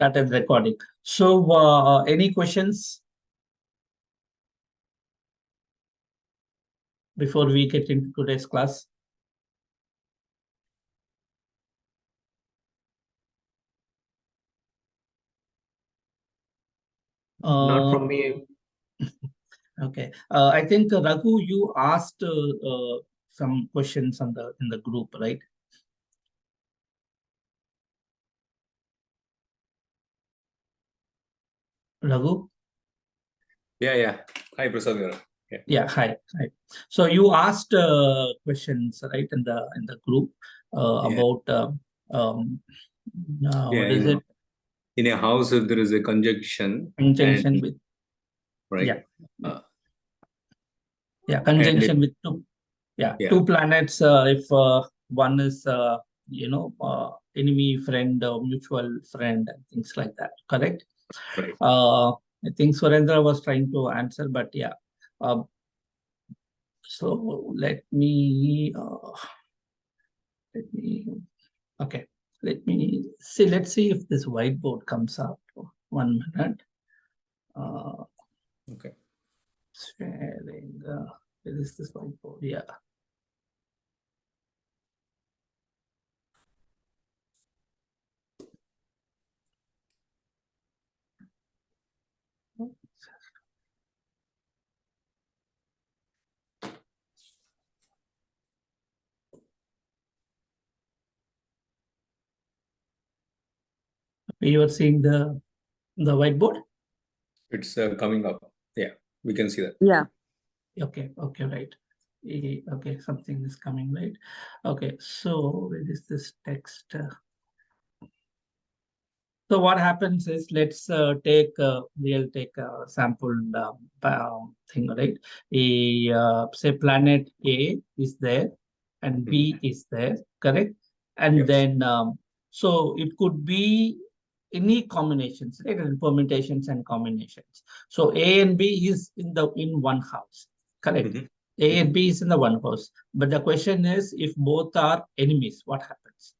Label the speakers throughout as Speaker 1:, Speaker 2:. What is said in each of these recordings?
Speaker 1: started recording. So, any questions before we get into today's class?
Speaker 2: Not from me.
Speaker 1: Okay. I think Raghu, you asked some questions in the group, right? Raghu?
Speaker 2: Yeah. Hi, Prasad.
Speaker 1: Yeah, hi. So you asked questions, right, in the group about what is it?
Speaker 2: In a house, if there is a conjunction
Speaker 1: Conjunction with
Speaker 2: right.
Speaker 1: Conjunction with two planets. If one is enemy, friend, mutual friend, and things like that. Correct.
Speaker 2: Right.
Speaker 1: I think Surendra was trying to answer, but yeah. So let me okay. Let's see if this whiteboard comes up. 1 minute.
Speaker 2: Okay.
Speaker 1: Sharing. Where is this whiteboard? Yeah. You are seeing the whiteboard?
Speaker 2: It's coming up. Yeah, we can see that.
Speaker 3: Yeah.
Speaker 1: Okay, right. Okay, something is coming, right? Okay, so where is this text? So what happens is, let's we'll take a sample thing, right? Say planet A is there and B is there, correct? And then so it could be any combinations, right? And permutations and combinations. So A and B is in one house, correct? A and B is in the one house. But the question is, if both are enemies, what happens?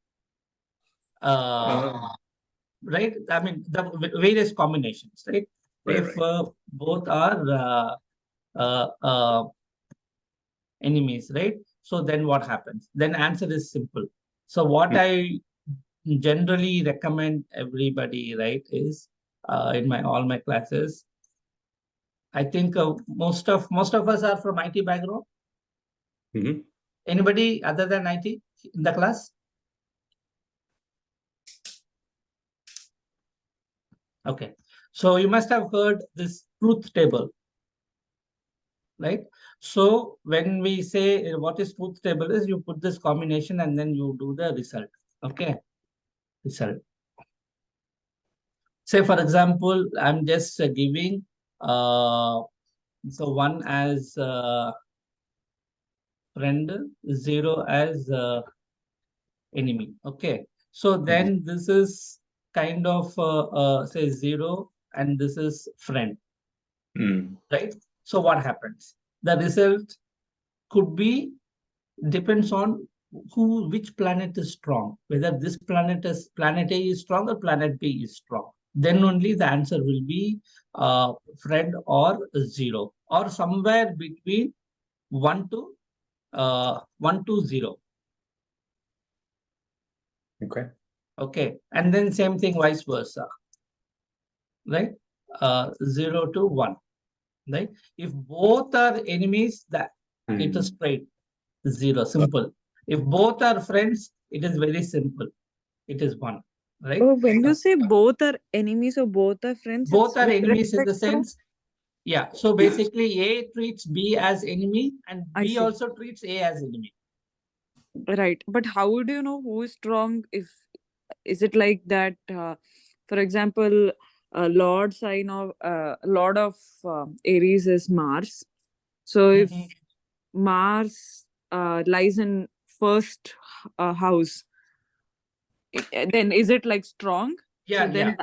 Speaker 1: Right? I mean, the various combinations, right? If both are enemies, right? So then what happens? Then answer is simple. So what I generally recommend everybody, right, is in all my classes, I think most of us are from IT background. Anybody other than IT in the class? Okay, so you must have heard this truth table, right? So when we say what is truth table is, you put this combination and then you do the result. Okay, result. Say for example, I'm just giving so 1 as friend, 0 as enemy. Okay, so then this is kind of say 0 and this is friend, right? So what happens? The result could be depends on which planet is strong, whether this planet A is strong or planet B is strong. Then only the answer will be friend or 0 or somewhere between 1 to 0. Okay, and then same thing vice versa, right? 0 to 1, right? If both are enemies, that it is straight 0, simple. If both are friends, it is very simple. It is 1, right?
Speaker 3: Oh, when you say both are enemies or both are friends,
Speaker 1: both are
Speaker 3: with
Speaker 1: enemies in the
Speaker 3: respect to-
Speaker 1: sense, yeah. So basically, A treats B as enemy, and
Speaker 3: I
Speaker 1: B
Speaker 3: see.
Speaker 1: also treats A as enemy.
Speaker 3: Right, but how would you know who is strong? Is it like that? For example, Lord of Aries is Mars. So if Mars lies in first house, then is it like strong?
Speaker 1: Yeah,
Speaker 3: So then,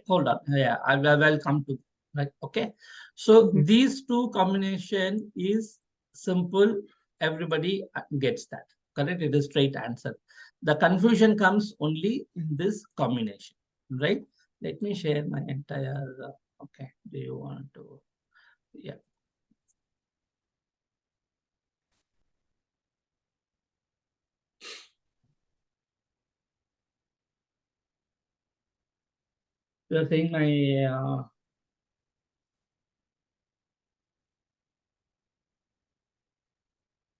Speaker 1: Hold on. Yeah, I will come to like. Okay, so these two combination is simple. Everybody gets that. Correct. It is straight answer. The confusion comes only in this combination. right? Let me share my entire, okay, do you want to, yeah. You're saying my,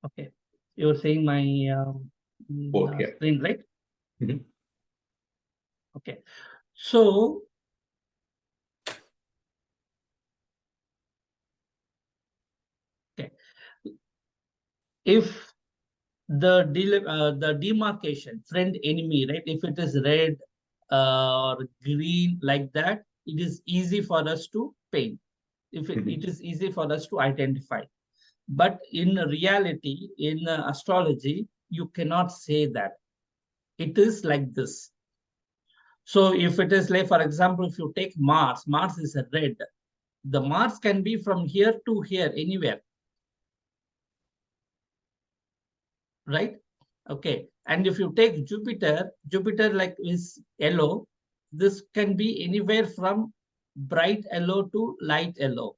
Speaker 1: okay, you're saying my
Speaker 2: Board, yeah.
Speaker 1: screen, right?
Speaker 2: Mhm.
Speaker 1: Okay, so okay, if the demarcation friend enemy, right? If it is red or green like that, it is easy for us to paint. If it is easy for us to identify. But in reality, in astrology, you cannot say that. It is like this. So if it is like, for example, if you take Mars, Mars is a red. The Mars can be from here to here, anywhere. Right? Okay. And if you take Jupiter, Jupiter like is yellow. This can be anywhere from bright yellow to light yellow.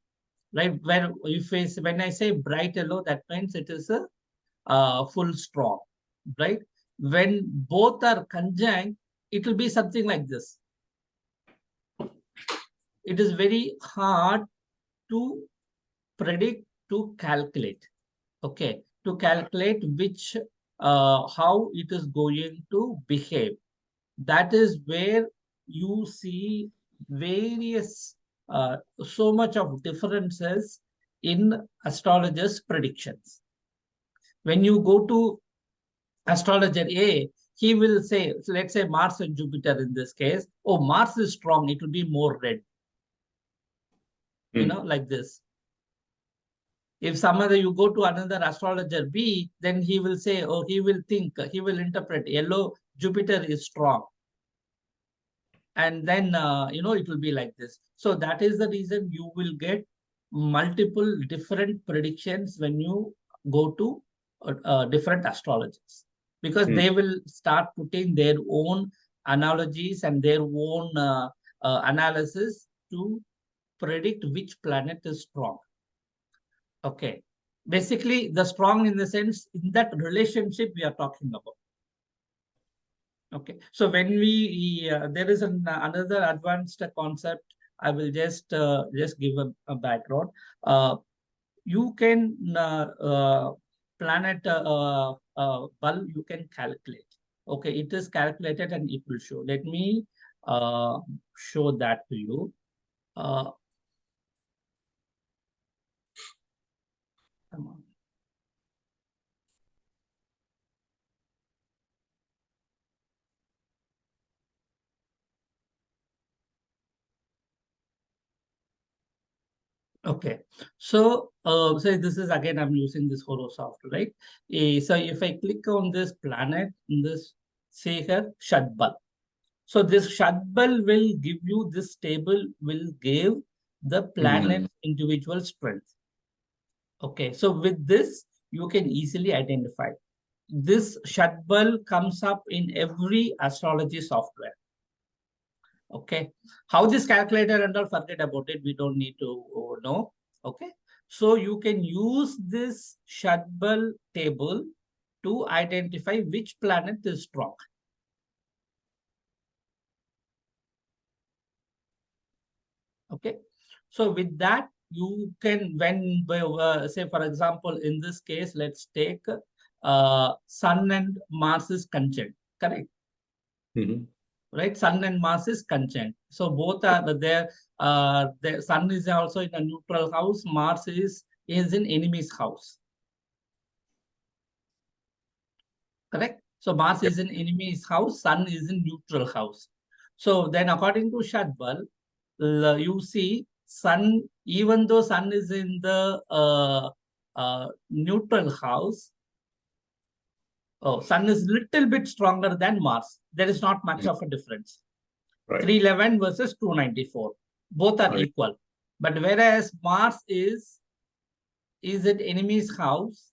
Speaker 1: Right? When I say bright yellow, that means it is a full strong, right? When both are conjunct, it will be something like this. It is very hard to predict, to calculate, okay? To calculate which, how it is going to behave. That is where you see various, so much of differences in astrologers' predictions. When you go to astrologer A, he will say, so let's say Mars and Jupiter in this case, oh, Mars is strong, it will be more red. You know, like this. If some other, you go to another astrologer B, then he will say, oh, he will interpret yellow, Jupiter is strong. And then, it will be like this. So that is the reason you will get multiple different predictions when you go to different astrologers. Because they will start putting their own analogies and their own analysis to predict which planet is strong. Okay. Basically, the strong in the sense, in that relationship we are talking about. Okay. So when there is another advanced concept, I will just give a background. You can planet bulb, you can calculate. Okay, it is calculated and it will show. Let me show that to you. Come on. Okay, so say this is again, I'm using this horosoft, right? So if I click on this planet, in this, say here, Shadbal. So this Shadbal will give you, this table will give the planet individual strength. Okay, so with this, you can easily identify. This Shadbal comes up in every astrology software. Okay, how this calculator and all, forget about it, we don't need to know. Okay, so you can use this Shadbal table to identify which planet is strong. Okay, so with that, you can, when say for example, in this case, let's take Sun and Mars is conjunct, correct? Right, Sun and Mars is conjunct. So both are there. The Sun is also in a neutral house. Mars is in enemy's house. Correct. So Mars is in enemy's house. Sun is in neutral house. So then, according to Shadbal, you see Sun. Even though Sun is in the neutral house, Sun is little bit stronger than Mars. There is not much of a difference. Right. 311 versus 294. Both are equal. But whereas Mars is at enemy's house,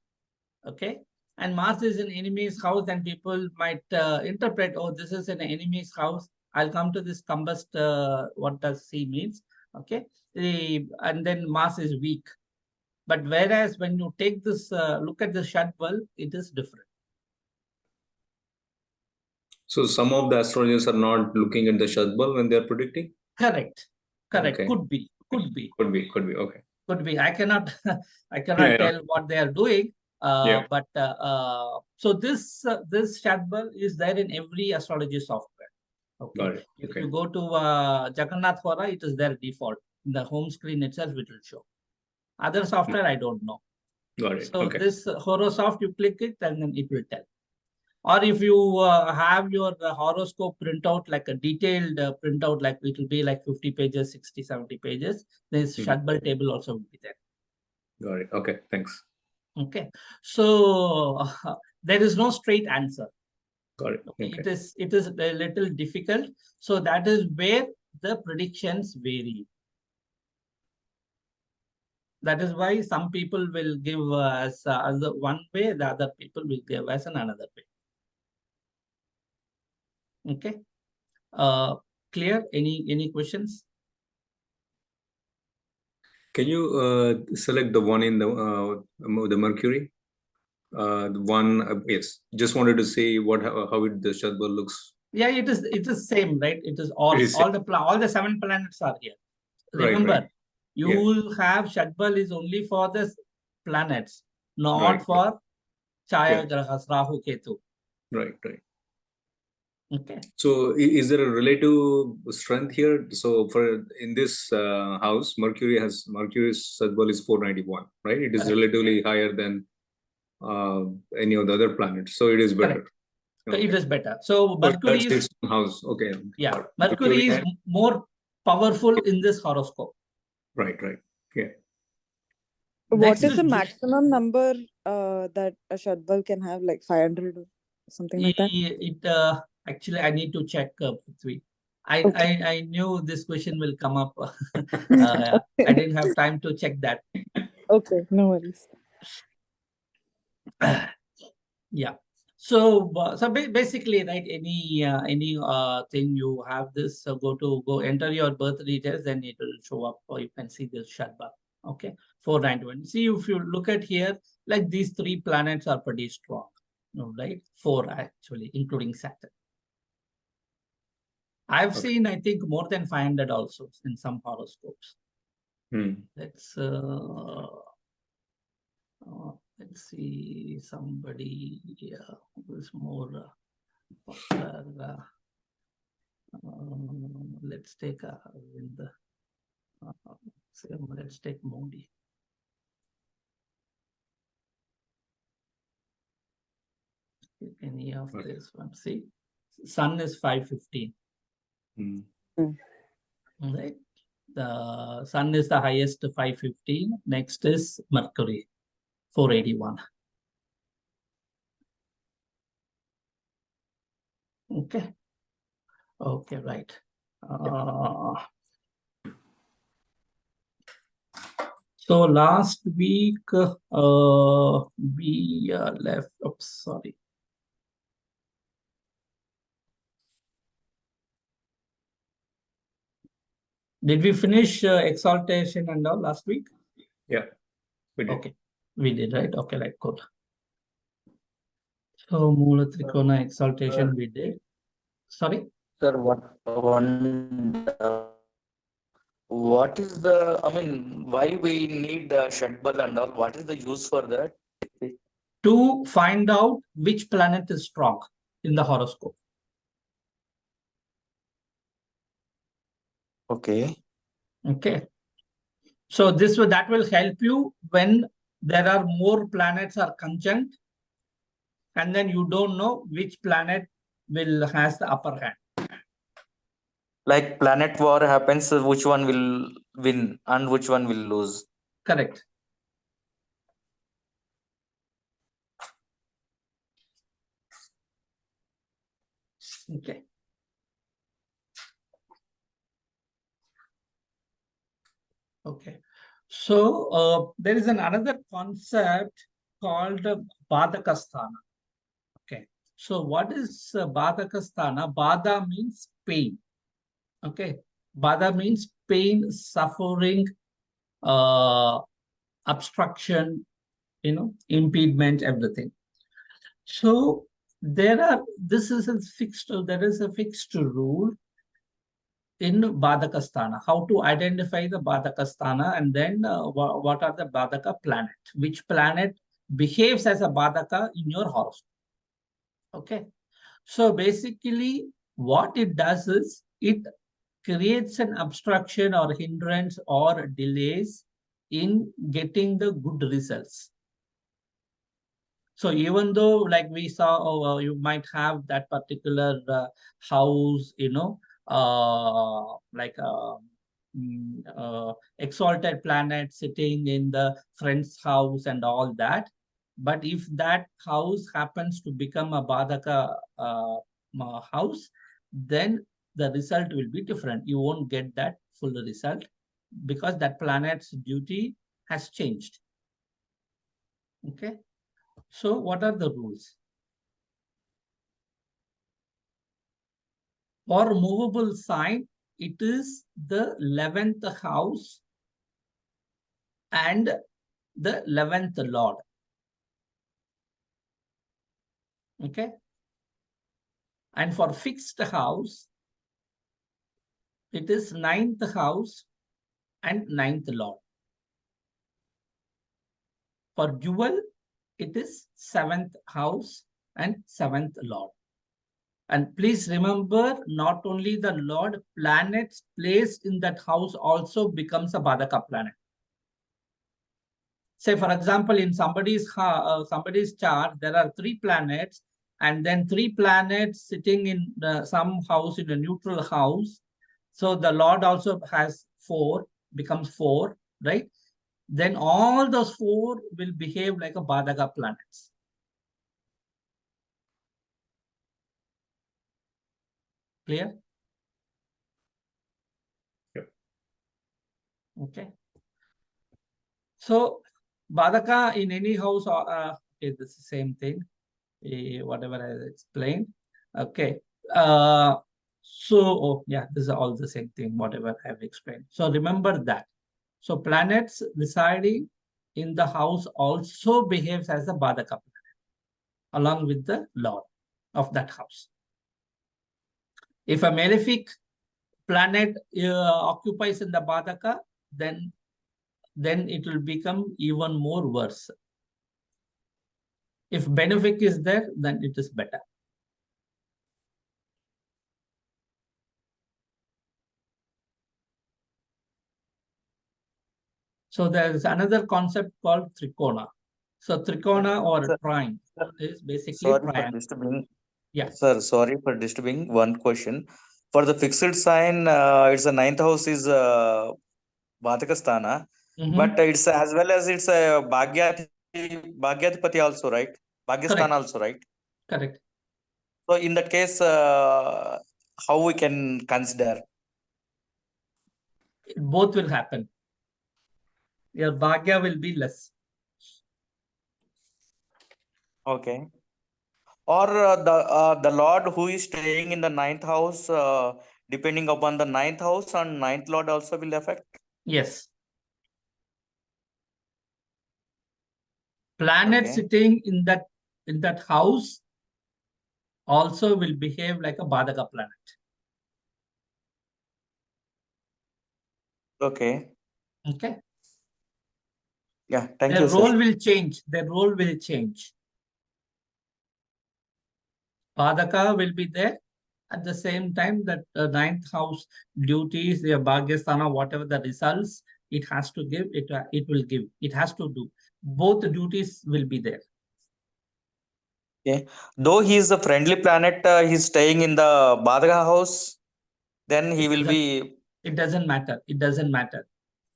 Speaker 1: okay? And Mars is in enemy's house, then people might interpret, oh, this is an enemy's house. I'll come to this combust, what does C means, okay? And then mass is weak. But whereas when you take this, look at the Shadbal, it is different.
Speaker 2: So some of the astrologers are not looking at the Shadbal when they are predicting?
Speaker 1: Correct.
Speaker 2: Okay.
Speaker 1: Could be. Okay. Could be. I cannot tell what they are doing. But so this Shadbal is there in every astrology software. Okay.
Speaker 2: Got it.
Speaker 1: If you go to Jagannath Hora, it is there default. In the home screen itself, it will show. Other software, I don't know.
Speaker 2: Got it.
Speaker 1: So this Horosoft, you click it and then it will tell. Or if you have your horoscope printout, like a detailed printout, like it will be like 50 pages, 60, 70 pages, this Shadbal table also will be there.
Speaker 2: Got it. Okay, thanks.
Speaker 1: Okay. So there is no straight answer.
Speaker 2: Got it. Okay.
Speaker 1: It is a little difficult. So that is where the predictions vary. That is why some people will give as one way, the other people will give as another way. Okay. Clear? Any questions?
Speaker 2: Can you select the one in the Mercury? The one, yes. Just wanted to see how the Shadbal looks.
Speaker 1: Yeah, it is same, right? It is all the 7 planets are here. Remember, you will have Shadbal is only for the planets, not for Chaya Grahas, Rahu, Ketu.
Speaker 2: Right.
Speaker 1: Okay.
Speaker 2: So is there a relative strength here? So in this house, Mercury's Shadbal is 491, right? It is relatively higher than any of the other planets. So it is better.
Speaker 1: So it is better. So Mercury is
Speaker 2: house. Okay.
Speaker 1: Yeah, Mercury is more powerful in this horoscope.
Speaker 2: Right. Yeah.
Speaker 3: What is the maximum number that a Shadbal can have, like 500 or something like that?
Speaker 1: Actually, I need to check, Prithvi. I knew this question will come up. I didn't have time to check that.
Speaker 3: Okay, no worries.
Speaker 1: Yeah. So basically, right? Any thing you have this, go enter your birth details, then it will show up, or you can see this Shadbal. Okay, 491. See, if you look at here, like these 3 planets are pretty strong, right? 4 actually, including Saturn. I've seen, I think, more than 500 also in some horoscopes. Let's see somebody who is more popular. Let's take let's take Modi. Any of this one? See, Sun is 515. Right. The Sun is the highest, 515. Next is Mercury, 481. Okay, right. So last week we left. Oops, sorry. Did we finish exaltation and all last week?
Speaker 2: Yeah, we did.
Speaker 1: Okay, we did, right? Okay, like cool. So Mula Trikona exaltation we did. Sorry?
Speaker 4: Sir, what is the, why we need the Shadbal and all? What is the use for that?
Speaker 1: To find out which planet is strong in the horoscope.
Speaker 4: Okay.
Speaker 1: So that will help you when there are more planets are conjunct, and then you don't know which planet has the upper hand.
Speaker 4: Like planet war happens, which one will win and which one will lose?
Speaker 1: Correct. Okay. So there is another concept called Badakasthana. Okay. So what is Badakasthana? Bada means pain. Okay. Bada means pain, suffering, obstruction, impediment, everything. So there are, this is a fixed, there is a fixed rule in Badakasthana, how to identify the Badakasthana, and then what are the Badaka planet, which planet behaves as a Badaka in your horoscope. Okay. So basically what it does is it creates an obstruction or hindrance or delays in getting the good results. So even though, like we saw, you might have that particular house, like exalted planet sitting in the friend's house and all that. But if that house happens to become a Badaka house, then the result will be different. You won't get that full result because that planet's duty has changed. Okay. So what are the rules? For movable sign, it is the 11th house and the 11th lord. Okay. And for fixed house, it is 9th house and 9th lord. For dual, it is 7th house and 7th lord. And please remember, not only the lord, planets placed in that house also becomes a Badaka planet. Say, for example, in somebody's chart, there are 3 planets, and then 3 planets sitting in some house in a neutral house. So the lord also has 4, becomes 4, right? Then all those 4 will behave like a Badaka planets. Clear?
Speaker 2: Yep.
Speaker 1: Okay. So Badaka in any house, is the same thing, whatever I explained. Okay. So, yeah, this is all the same thing, whatever I've explained. So remember that. So planets residing in the house also behaves as a Badaka planet, along with the lord of that house. If a malefic planet occupies in the Badaka, then it will become even more worse. If benefic is there, then it is better. So there is another concept called trikona. So trikona or trine is basically
Speaker 4: Sorry for
Speaker 1: triangle.
Speaker 4: disturbing.
Speaker 1: Yeah.
Speaker 4: Sir, sorry for disturbing. One question. For the fixed sign, it's the 9th house is Bhatakasthana, but it's as well as it's a Bhagyadipati also, right? Bhagyasthana also, right?
Speaker 1: Correct.
Speaker 4: So in that case, how we can consider?
Speaker 1: Both will happen. Your Bhagya will be less.
Speaker 4: Okay. Or the Lord who is staying in the 9th house, depending upon the 9th house and 9th Lord also will affect?
Speaker 1: Yes. Planet sitting in that house also will behave like a Badaka planet.
Speaker 4: Okay.
Speaker 1: Okay.
Speaker 4: Yeah, thank
Speaker 1: Their
Speaker 4: you,
Speaker 1: role
Speaker 4: sir.
Speaker 1: will change. Their role will change. Badaka will be there. At the same time, that 9th house duties, the Bhagyasthana, whatever the results it has to give, it will give. It has to do. Both duties will be there.
Speaker 4: Okay. Though he is a friendly planet, he's staying in the Badaka house, then he will be.
Speaker 1: It doesn't matter. It doesn't matter.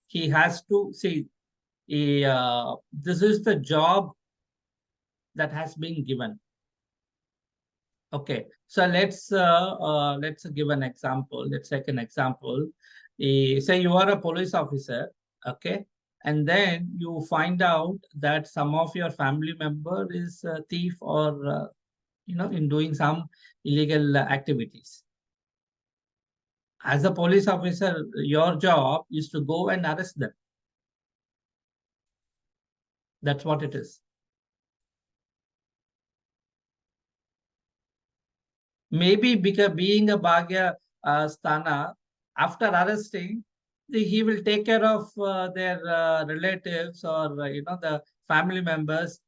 Speaker 1: He has to see. This is the job that has been given. Okay, so let's give an example. Let's take an example. Say you are a police officer, okay, and then you find out that some of your family member is a thief or in doing some illegal activities. As a police officer, your job is to go and arrest them. That's what it is. Maybe because being a Bhagya Sthana, after arresting, he will take care of their relatives or the family members,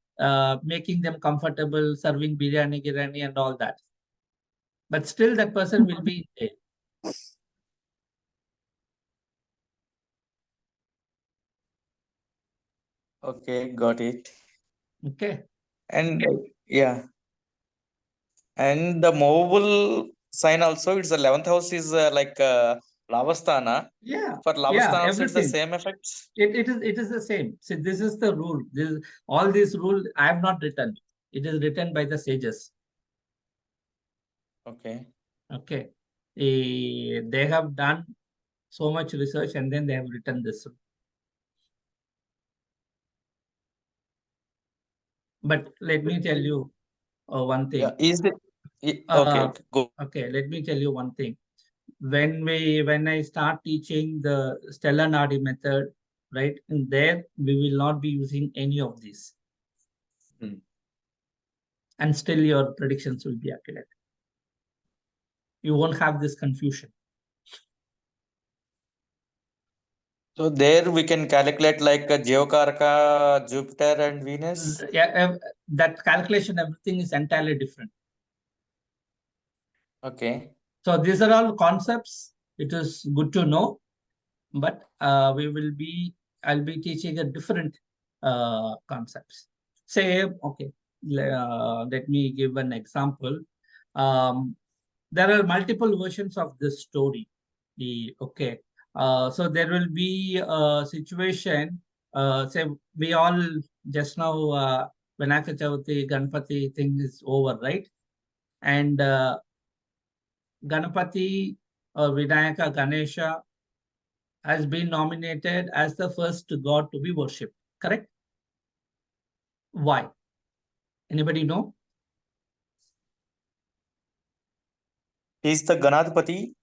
Speaker 1: making them comfortable, serving biryani and all that. But still that person will be in jail.
Speaker 4: Okay, got it.
Speaker 1: Okay.
Speaker 4: And yeah, and the movable sign also, it's the 11th house is like Lavasthana.
Speaker 1: Yeah.
Speaker 4: For Lavasthana also it's the
Speaker 1: Everything.
Speaker 4: same effects.
Speaker 1: It is the same. See, this is the rule. All these rule I have not written. It is written by the sages.
Speaker 4: Okay.
Speaker 1: Okay. They have done so much research and then they have written this. But let me tell you one thing.
Speaker 4: Yeah, is it
Speaker 1: Uh,
Speaker 4: okay, go.
Speaker 1: Okay, let me tell you one thing. When I start teaching the stellar Nadi method, right, in there we will not be using any of these. And still your predictions will be accurate. You won't have this confusion.
Speaker 4: So there we can calculate like Geokarka, Jupiter and Venus.
Speaker 1: Yeah, that calculation, everything is entirely different.
Speaker 4: Okay.
Speaker 1: So these are all concepts. It is good to know, but I'll be teaching a different concepts. Say, okay, let me give an example. There are multiple versions of this story. So there will be a situation. Say we all just now Vinayaka Chavati, Ganpati thing is over, right? And Ganapati or Vinayaka Ganesha has been nominated as the first god to be worshipped. Correct? Why? Anybody know?
Speaker 4: He's the Ganadpati.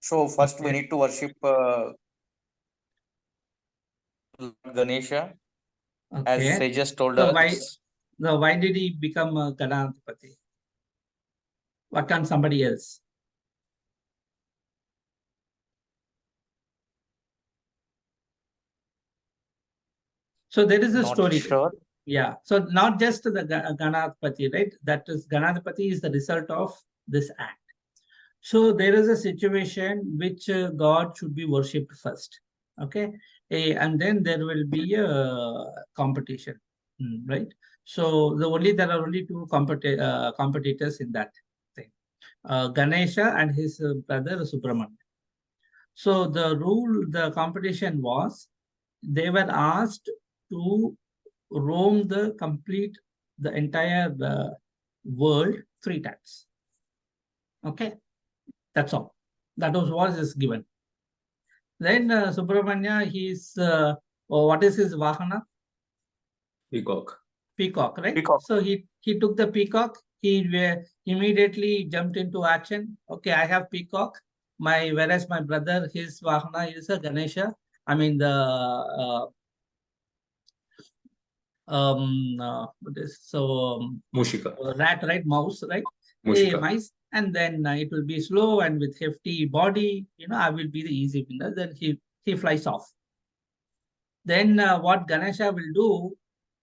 Speaker 4: So first we need to worship Lord Ganesha, as
Speaker 1: Okay.
Speaker 4: sages told
Speaker 1: So
Speaker 4: us.
Speaker 1: why did he become a Ganapati? What can somebody else? So there is a
Speaker 4: Not
Speaker 1: story.
Speaker 4: sure.
Speaker 1: Yeah. So not just the Ganapati, right? That is Ganapati is the result of this act. So there is a situation which God should be worshipped first. Okay. And then there will be a competition, right? So there are only two competitors in that thing. Ganesha and his brother Subramanya. So the competition was, they were asked to roam the entire world 3 times. Okay, that's all. That was is given. Then Subramanya, what is his Vahana?
Speaker 2: Peacock.
Speaker 1: Peacock, right?
Speaker 4: Peacock.
Speaker 1: So he took the peacock. He immediately jumped into action. Okay, I have peacock. Whereas my brother, his Vahana is a Ganesha. I mean what is
Speaker 2: Mushika.
Speaker 1: rat, right? Mouse, right?
Speaker 2: Mushika.
Speaker 1: Mice, and then it will be slow and with hefty body. I will be the easy winner. Then he flies off. Then what Ganesha will do?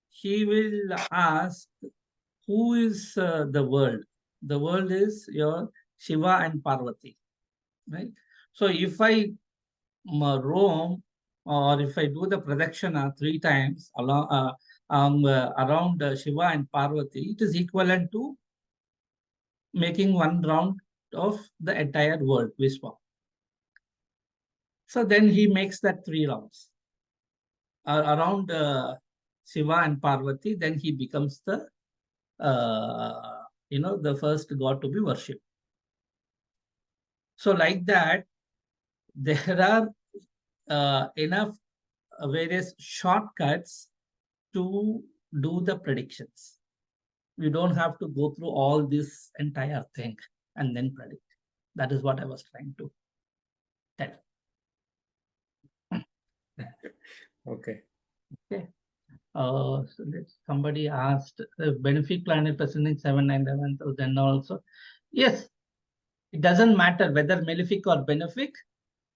Speaker 1: He will ask, who is the world? The world is your Shiva and Parvati, right? So if I roam, or if I do the pradakshina 3 times around Shiva and Parvati, it is equivalent to making one round of the entire world, Vishwa. So then he makes that 3 rounds around Shiva and Parvati. Then he becomes the the first god to be worshipped. So like that, there are enough various shortcuts to do the predictions. You don't have to go through all this entire thing and then predict. That is what I was trying to.
Speaker 2: Okay.
Speaker 1: Okay. So somebody asked benefic planet presenting 7, 9, 11,000 also. Yes, it doesn't matter whether malefic or benefic,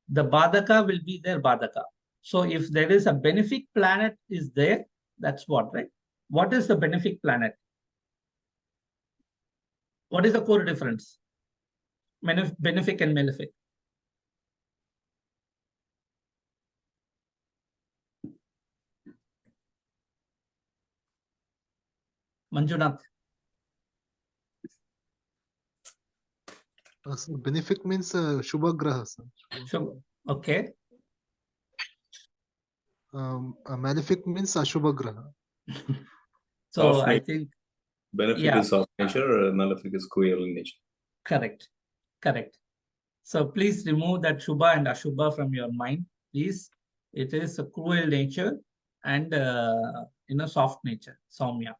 Speaker 1: the Badaka will be their Badaka. So if there is a benefic planet is there, that's what, right? What is the benefic planet? What is the core difference? Benefic and malefic. Manjunath.
Speaker 5: So benefic means Shubha Graha, sir.
Speaker 1: Shubha. Okay.
Speaker 5: Malefic means Ashubha Graha.
Speaker 1: So
Speaker 2: Soft
Speaker 1: I
Speaker 2: nature.
Speaker 1: think
Speaker 2: Benefic
Speaker 1: yeah.
Speaker 2: is soft nature, malefic is cruel in nature.
Speaker 1: Correct. Correct. So please remove that Shubha and Ashubha from your mind, please. It is a cruel nature and soft nature, Saumya.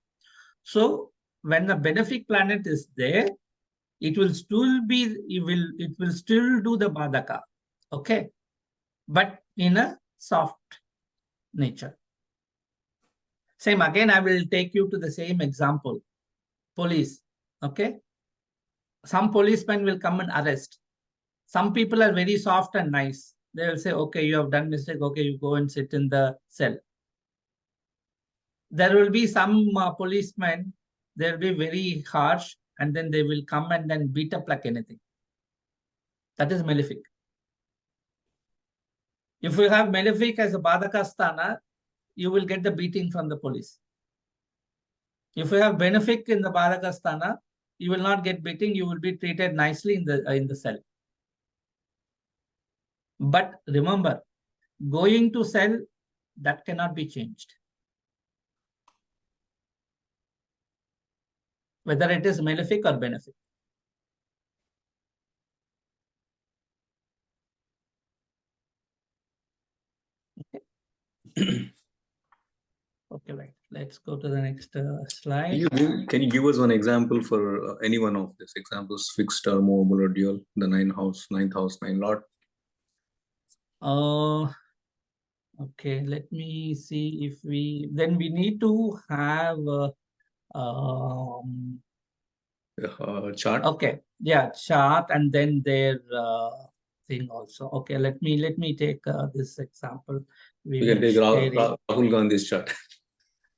Speaker 1: So when the benefic planet is there, it will still do the Badaka. Okay. But in a soft nature. Same again, I will take you to the same example. Police. Okay. Some policemen will come and arrest. Some people are very soft and nice. They will say, okay, you have done mistake. Okay, you go and sit in the cell. There will be some policemen, they'll be very harsh and then they will come and then beat up like anything. That is malefic. If you have malefic as a Badakasthana, you will get the beating from the police. If you have benefic in the Badakasthana, you will not get beating. You will be treated nicely in the cell. But remember, going to cell, that cannot be changed. Whether it is malefic or benefic. Okay. Okay, right. Let's go to the next slide.
Speaker 2: Can you give us one example for any one of these examples? Fixed term, mobile, or dual, the ninth house, 9 lord.
Speaker 1: Okay, let me see if then we need to have
Speaker 2: chart.
Speaker 1: Okay, yeah, chart and then their thing also. Okay, let me take this example.
Speaker 2: We can take Rahul Gandhi's chart.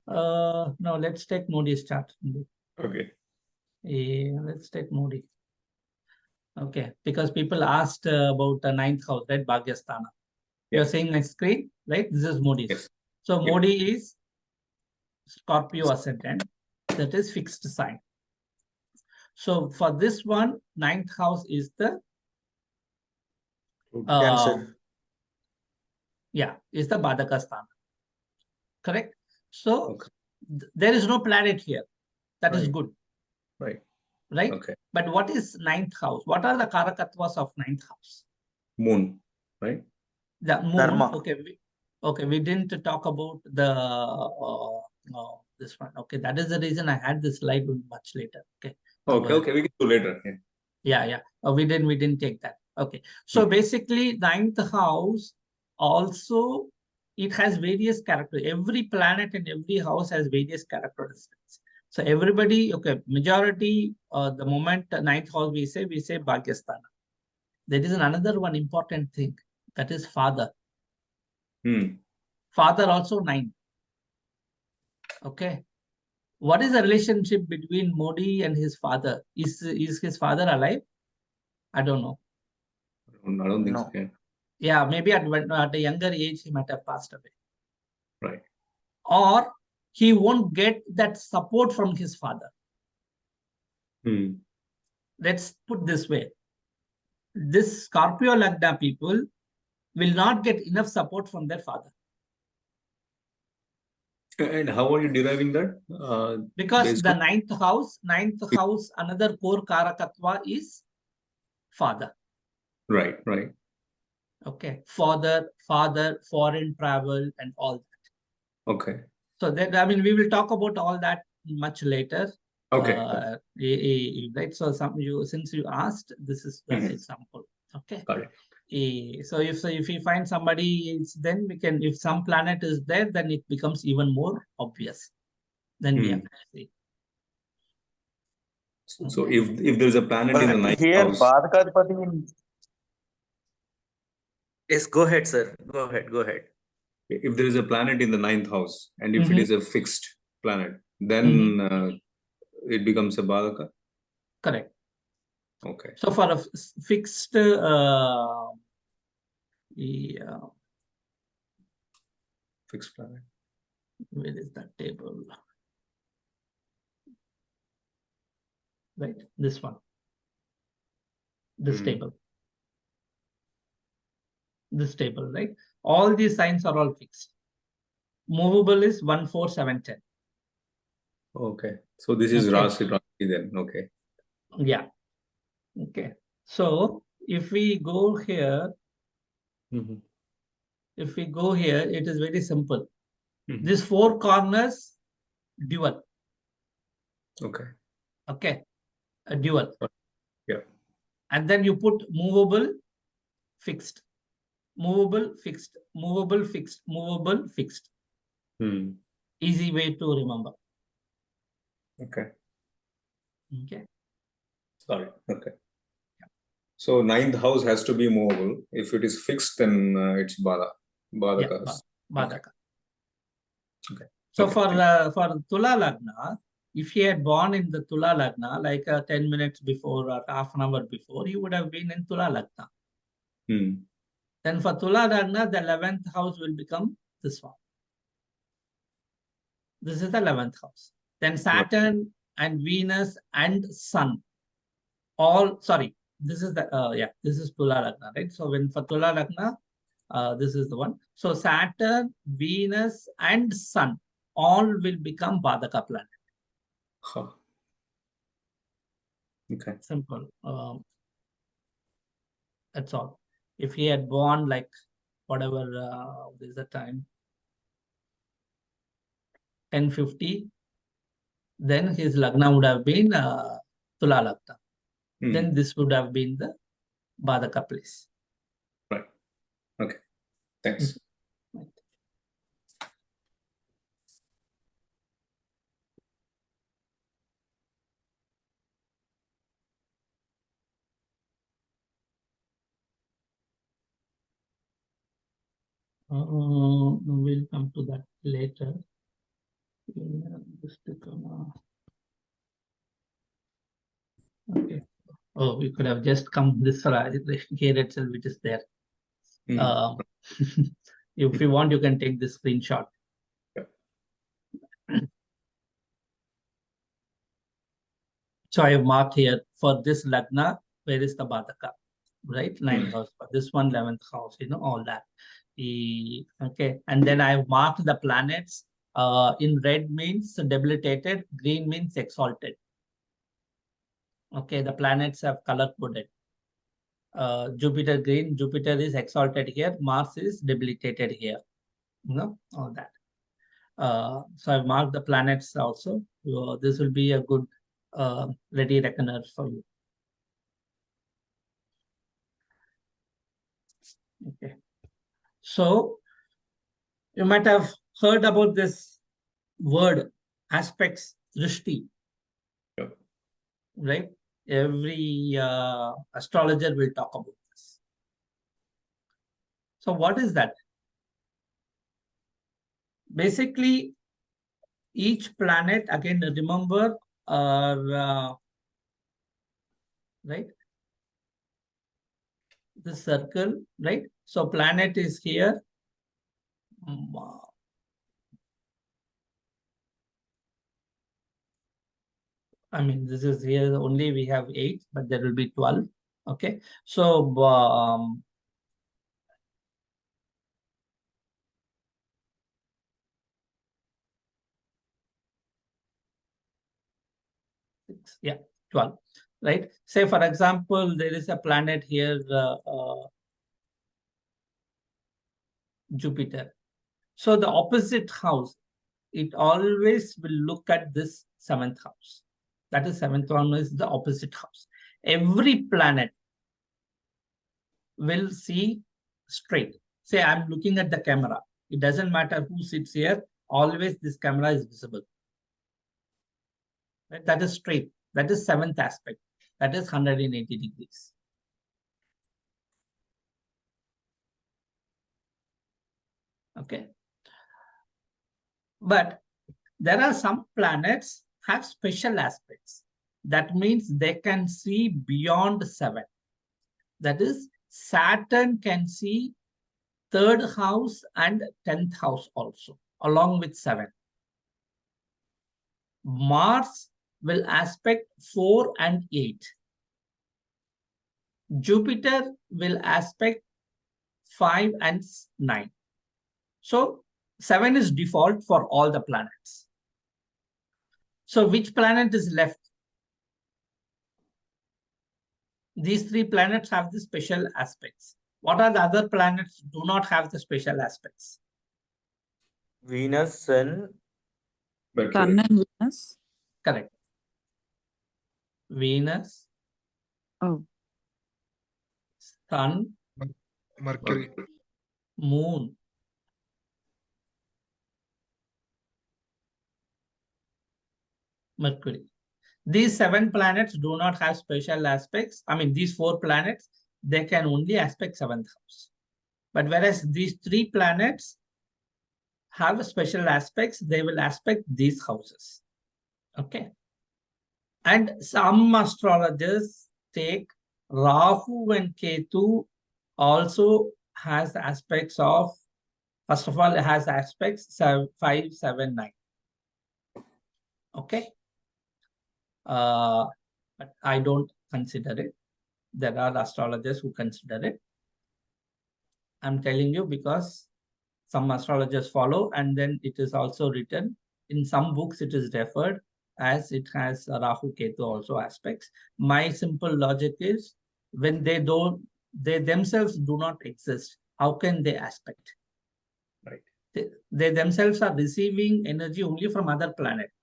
Speaker 1: No, let's take Modi's chart.
Speaker 2: Okay.
Speaker 1: Yeah, let's take Modi. Okay, because people asked about the 9th house, right? Bhagyasthana. You're seeing my screen, right? This is Modi's.
Speaker 2: Yes.
Speaker 1: So Modi is Scorpio ascendant, that is fixed sign. So for this one, 9th house is the
Speaker 4: Cancer.
Speaker 1: Yeah, is the Badakasthana. Correct? So there is no planet here. That is good.
Speaker 2: Right.
Speaker 1: Right?
Speaker 2: Okay.
Speaker 1: But what is 9th house? What are the Karakattvas of 9th house?
Speaker 2: Moon, right?
Speaker 1: The moon.
Speaker 4: Dharma.
Speaker 1: Okay, we didn't talk about the this one. Okay, that is the reason I had this slide much later. Okay.
Speaker 2: Okay, we can do later.
Speaker 1: Yeah. We didn't take that. Okay. So basically, 9th house also, it has various characters. Every planet and every house has various characteristics. So everybody, okay, majority, the moment 9th house we say Bhagyasthana. There is another one important thing, that is father. Father also 9. Okay. What is the relationship between Modi and his father? Is his father alive? I don't know.
Speaker 2: I don't think so.
Speaker 1: Yeah, maybe at a younger age, he might have passed away.
Speaker 2: Right.
Speaker 1: Or he won't get that support from his father. Let's put this way. This Scorpio Lagna people will not get enough support from their father.
Speaker 2: And how are you deriving that?
Speaker 1: Because the 9th house, another core Karakatva is father.
Speaker 2: Right.
Speaker 1: Okay. Father, foreign travel, and all that. Okay. So that, I mean, we will talk about all that much later.
Speaker 2: Okay.
Speaker 1: Right. So since you asked, this is the example. Okay.
Speaker 2: Got it.
Speaker 1: So if we find somebody, then we can, if some planet is there, then it becomes even more obvious. Then we have to see.
Speaker 2: So if there is a planet in the ninth
Speaker 4: here,
Speaker 2: house.
Speaker 4: Badakadipati. Yes, go ahead, sir. Go ahead.
Speaker 2: If there is a planet in the ninth house, and if it is a fixed planet, then it becomes a Badaka?
Speaker 1: Correct.
Speaker 2: Okay.
Speaker 1: So for a fixed
Speaker 2: Fixed planet.
Speaker 1: Where is that table? Right, this one. This table. This table, right? All these signs are all fixed. Movable is 1, 4, 7, 10.
Speaker 2: Okay. So this is Rasi then. Okay.
Speaker 1: Yeah. Okay. So if we go here, it is very simple. These 4 corners, dual.
Speaker 2: Okay.
Speaker 1: Okay. A dual.
Speaker 2: Yeah.
Speaker 1: And then you put movable, fixed. Movable, fixed. Movable, fixed. Movable, fixed. Easy way to remember.
Speaker 2: Okay.
Speaker 1: Okay.
Speaker 2: Sorry. Okay. So ninth house has to be movable. If it is fixed, then it's Badaka.
Speaker 1: Yeah, Badaka.
Speaker 2: Okay.
Speaker 1: So for Tula Lagna, if he had born in the Tula Lagna, like 10 minutes before or half an hour before, he would have been in Tula Lagna. Then for Tula Lagna, the 11th house will become this one. This is the 11th house. Then Saturn and Venus and Sun. This is the, this is Tula Lagna, right? So when for Tula Lagna, this is the one. So Saturn, Venus and Sun all will become Badaka planet.
Speaker 2: Okay.
Speaker 1: Simple. That's all. If he had born like whatever, there's a time, 10:50, then his Lagna would have been Tula Lagna. Then this would have been the Badaka place.
Speaker 2: Right. Okay. Thanks.
Speaker 1: Right. We'll come to that later. Okay. Oh, we could have just come this far. Here itself, which is there. If you want, you can take this screenshot. So I have marked here for this Lagna, where is the Badaka, right? 9th house. For this one, 11th house, all that. Okay. And then I have marked the planets. In red means debilitated, green means exalted. Okay, the planets have color coded. Jupiter green, Jupiter is exalted here, Mars is debilitated here. All that. So I've marked the planets also. So this will be a good ready reckoner for you. Okay. So you might have heard about this word, aspects, drishti.
Speaker 2: Yep.
Speaker 1: Right? Every astrologer will talk about this. So what is that? Basically, each planet, again, remember, right? The circle, right? So planet is here. I mean, this is here only we have 8, but there will be 12. Okay. So yeah, 12, right? Say, for example, there is a planet here, Jupiter. So the opposite house, it always will look at this 7th house. That is 7th one is the opposite house. Every planet will see straight. Say I'm looking at the camera. It doesn't matter who sits here. Always this camera is visible. Right? That is straight. That is seventh aspect. That is 180 degrees. Okay. But there are some planets have special aspects. That means they can see beyond 7. That is, Saturn can see 3rd house and 10th house also, along with 7. Mars will aspect 4 and 8. Jupiter will aspect 5 and 9. So 7 is default for all the planets. So which planet is left? These 3 planets have the special aspects. What are the other planets do not have the special aspects?
Speaker 4: Venus, Sun,
Speaker 2: Mercury.
Speaker 3: Sun and Venus.
Speaker 1: Correct. Venus,
Speaker 3: Oh,
Speaker 1: Sun,
Speaker 5: Mercury.
Speaker 1: Moon. Mercury. These 7 planets do not have special aspects. I mean, these 4 planets, they can only aspect 7th house. But whereas these 3 planets have special aspects, they will aspect these houses. Okay. And some astrologers take Rahu and Ketu also has aspects of, first of all, it has aspects 5, 7, 9. Okay. But I don't consider it. There are astrologers who consider it. I'm telling you because some astrologers follow, and then it is also written in some books, it is referred as it has Rahu Ketu also aspects. My simple logic is when they themselves do not exist, how can they aspect?
Speaker 2: Right.
Speaker 1: They themselves are receiving energy only from other planets.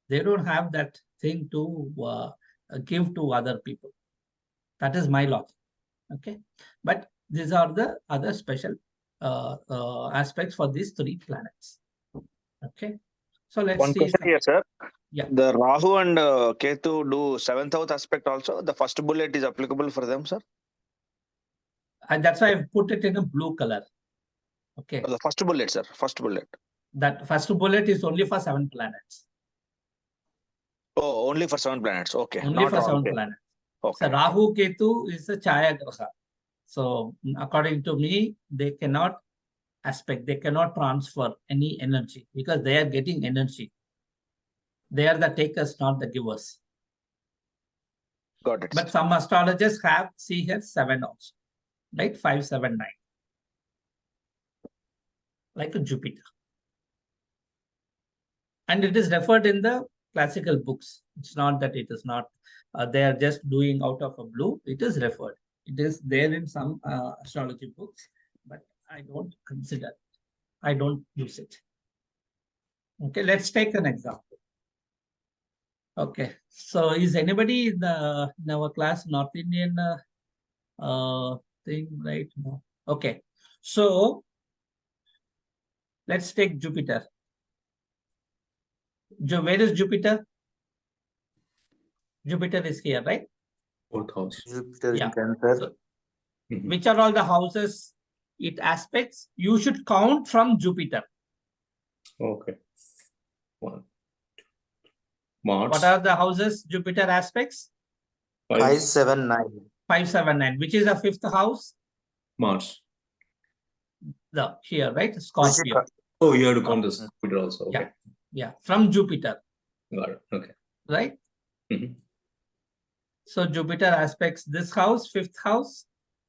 Speaker 1: They don't have that thing to give to other people. That is my logic. Okay. But these are the other special aspects for these 3 planets. Okay. So let's
Speaker 6: One
Speaker 1: see.
Speaker 6: question here, sir.
Speaker 1: Yeah.
Speaker 6: The Rahu and Ketu do 7th house aspect also. The first bullet is applicable for them, sir.
Speaker 1: And that's why I've put it in a blue color. Okay.
Speaker 6: The first bullet, sir. First bullet.
Speaker 1: That first bullet is only for 7 planets.
Speaker 6: Oh, only for 7 planets. Okay.
Speaker 1: Only
Speaker 6: Not
Speaker 1: for
Speaker 6: all.
Speaker 1: 7
Speaker 6: Okay.
Speaker 1: planets.
Speaker 6: Okay.
Speaker 1: So Rahu Ketu is a Chaya Graha. So according to me, they cannot aspect, they cannot transfer any energy because they are getting energy. They are the takers, not the givers.
Speaker 6: Got it.
Speaker 1: But
Speaker 6: Sir.
Speaker 1: some astrologers have, see here, 7 also, right? 5, 7, 9. Like a Jupiter. And it is referred in the classical books. It's not that it is not, they are just doing out of a blue. It is referred. It is there in some astrology books, but I don't consider it. I don't use it. Okay, let's take an example. Okay, so is anybody in our class North Indian thing, right? No. Okay, so let's take Jupiter. Where is Jupiter? Jupiter is here, right?
Speaker 2: 4th house.
Speaker 4: Jupiter
Speaker 1: Yeah.
Speaker 4: in Cancer.
Speaker 1: So, which are all the houses it aspects? You should count from Jupiter.
Speaker 2: Okay. 1. Mars.
Speaker 1: What are the houses Jupiter aspects?
Speaker 4: 5, 7, 9.
Speaker 1: 5, 7, 9. Which is the 5th house?
Speaker 2: Mars.
Speaker 1: Here, right? Scorpio.
Speaker 2: Oh, you have to count this Jupiter also. Okay.
Speaker 1: Yeah, from Jupiter.
Speaker 2: Got it. Okay.
Speaker 1: Right?
Speaker 2: Mhm.
Speaker 1: So Jupiter aspects this house, 5th house.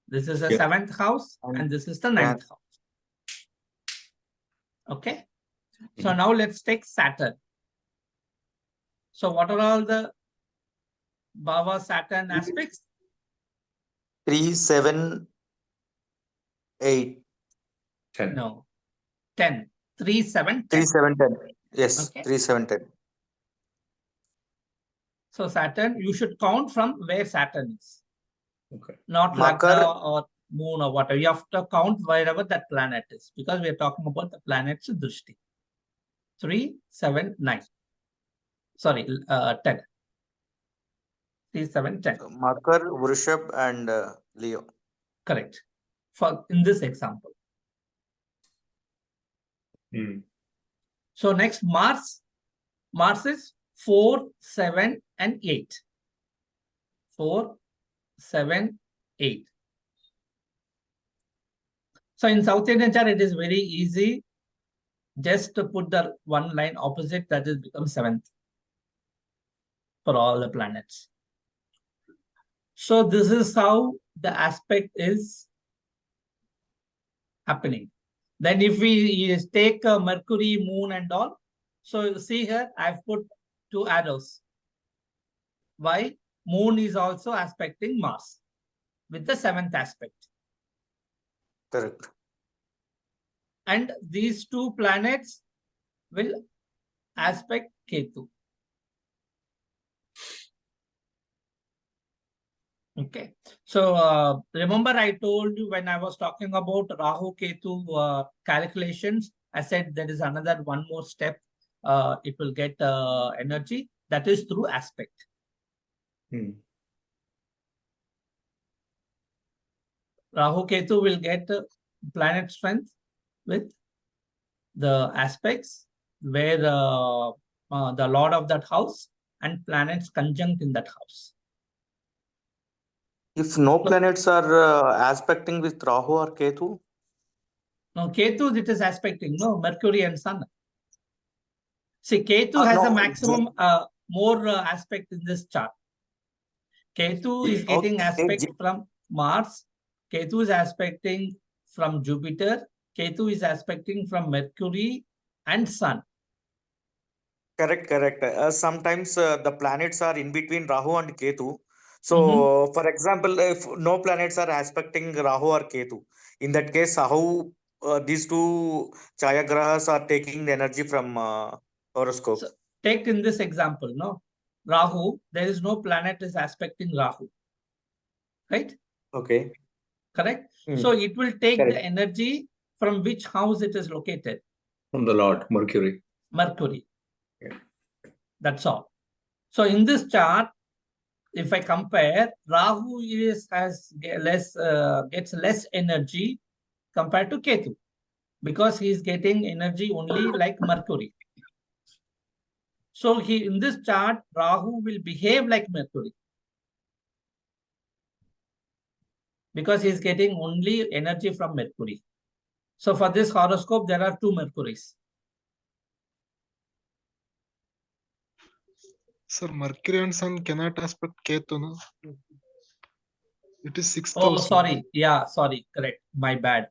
Speaker 1: This is the 7th house, and this is the 9th house. Okay. So now let's take Saturn. So what are all the Bhava Saturn aspects?
Speaker 4: 3, 7, 8.
Speaker 2: 10.
Speaker 1: No. 10. 3, 7,
Speaker 4: 3,
Speaker 1: 10.
Speaker 4: 7, 10. Yes.
Speaker 1: Okay.
Speaker 4: 3, 7, 10.
Speaker 1: So Saturn, you should count from where Saturn is.
Speaker 2: Okay.
Speaker 1: Not
Speaker 4: Makar.
Speaker 1: Lagna or moon or whatever. You have to count wherever that planet is, because we are talking about the planets drishti. 3, 7, 9. Sorry, 10. 3, 7, 10.
Speaker 4: Makar, Vrishab, and Leo.
Speaker 1: Correct. For in this example. So next, Mars. Mars is 4, 7, and 8. 4, 7, 8. So in South Indian chart, it is very easy. Just to put the one line opposite, that is become 7th for all the planets. So this is how the aspect is happening. Then if we take Mercury, Moon and all, so see here, I've put 2 arrows. Why? Moon is also aspecting Mars with the 7th aspect.
Speaker 4: Correct.
Speaker 1: And these 2 planets will aspect Ketu. Okay. So remember I told you when I was talking about Rahu Ketu calculations, I said there is another one more step. It will get energy. That is through aspect. Rahu Ketu will get planet strength with the aspects where the lord of that house and planets conjunct in that house.
Speaker 4: If no planets are aspecting with Rahu or Ketu?
Speaker 1: No, Ketu, it is aspecting, no, Mercury and Sun. See, Ketu has a maximum more aspect in this chart. Ketu is getting aspect from Mars. Ketu is aspecting from Jupiter. Ketu is aspecting from Mercury and Sun.
Speaker 4: Correct, correct. Sometimes the planets are in between Rahu and Ketu. So, for example, if no planets are aspecting Rahu or Ketu, in that case, how these 2 Chayagrahas are taking the energy from horoscope?
Speaker 1: So, take in this example, no? Rahu, there is no planet is aspecting Rahu. Right?
Speaker 4: Okay.
Speaker 1: Correct? So it will take the energy from which house it is located.
Speaker 2: From the Lord, Mercury.
Speaker 1: Mercury. Yeah. That's all. So in this chart, if I compare, Rahu gets less energy compared to Ketu, because he is getting energy only like Mercury. So in this chart, Rahu will behave like Mercury, because he is getting only energy from Mercury. So for this horoscope, there are 2 Mercuries.
Speaker 5: Sir, Mercury and Sun cannot aspect Ketu, no? It is 6th
Speaker 1: Oh,
Speaker 5: house.
Speaker 1: sorry. Yeah, sorry. Correct. My bad.